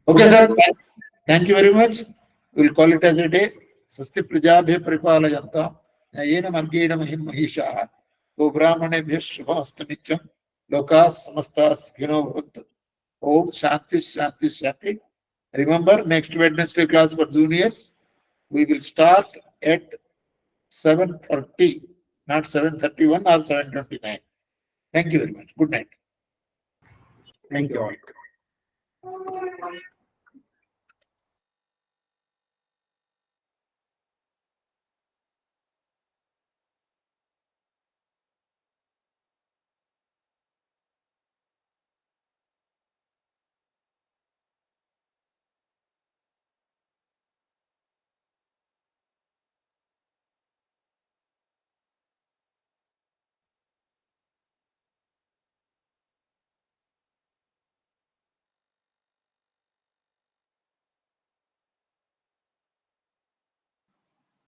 Okay, sir. Thank you very much. We'll call it as a day. Swasti prajabhya pripalayantam. Yena margena mahim mahisha. O brahmanebhya shubhastu nityam. Lokas samastas khino vrut. Om Shanti Shanti Shanti. Remember, next Wednesday class for juniors, we will start at 7:30, not 7:31 or 7:29. Thank you very much. Good night. Thank you all.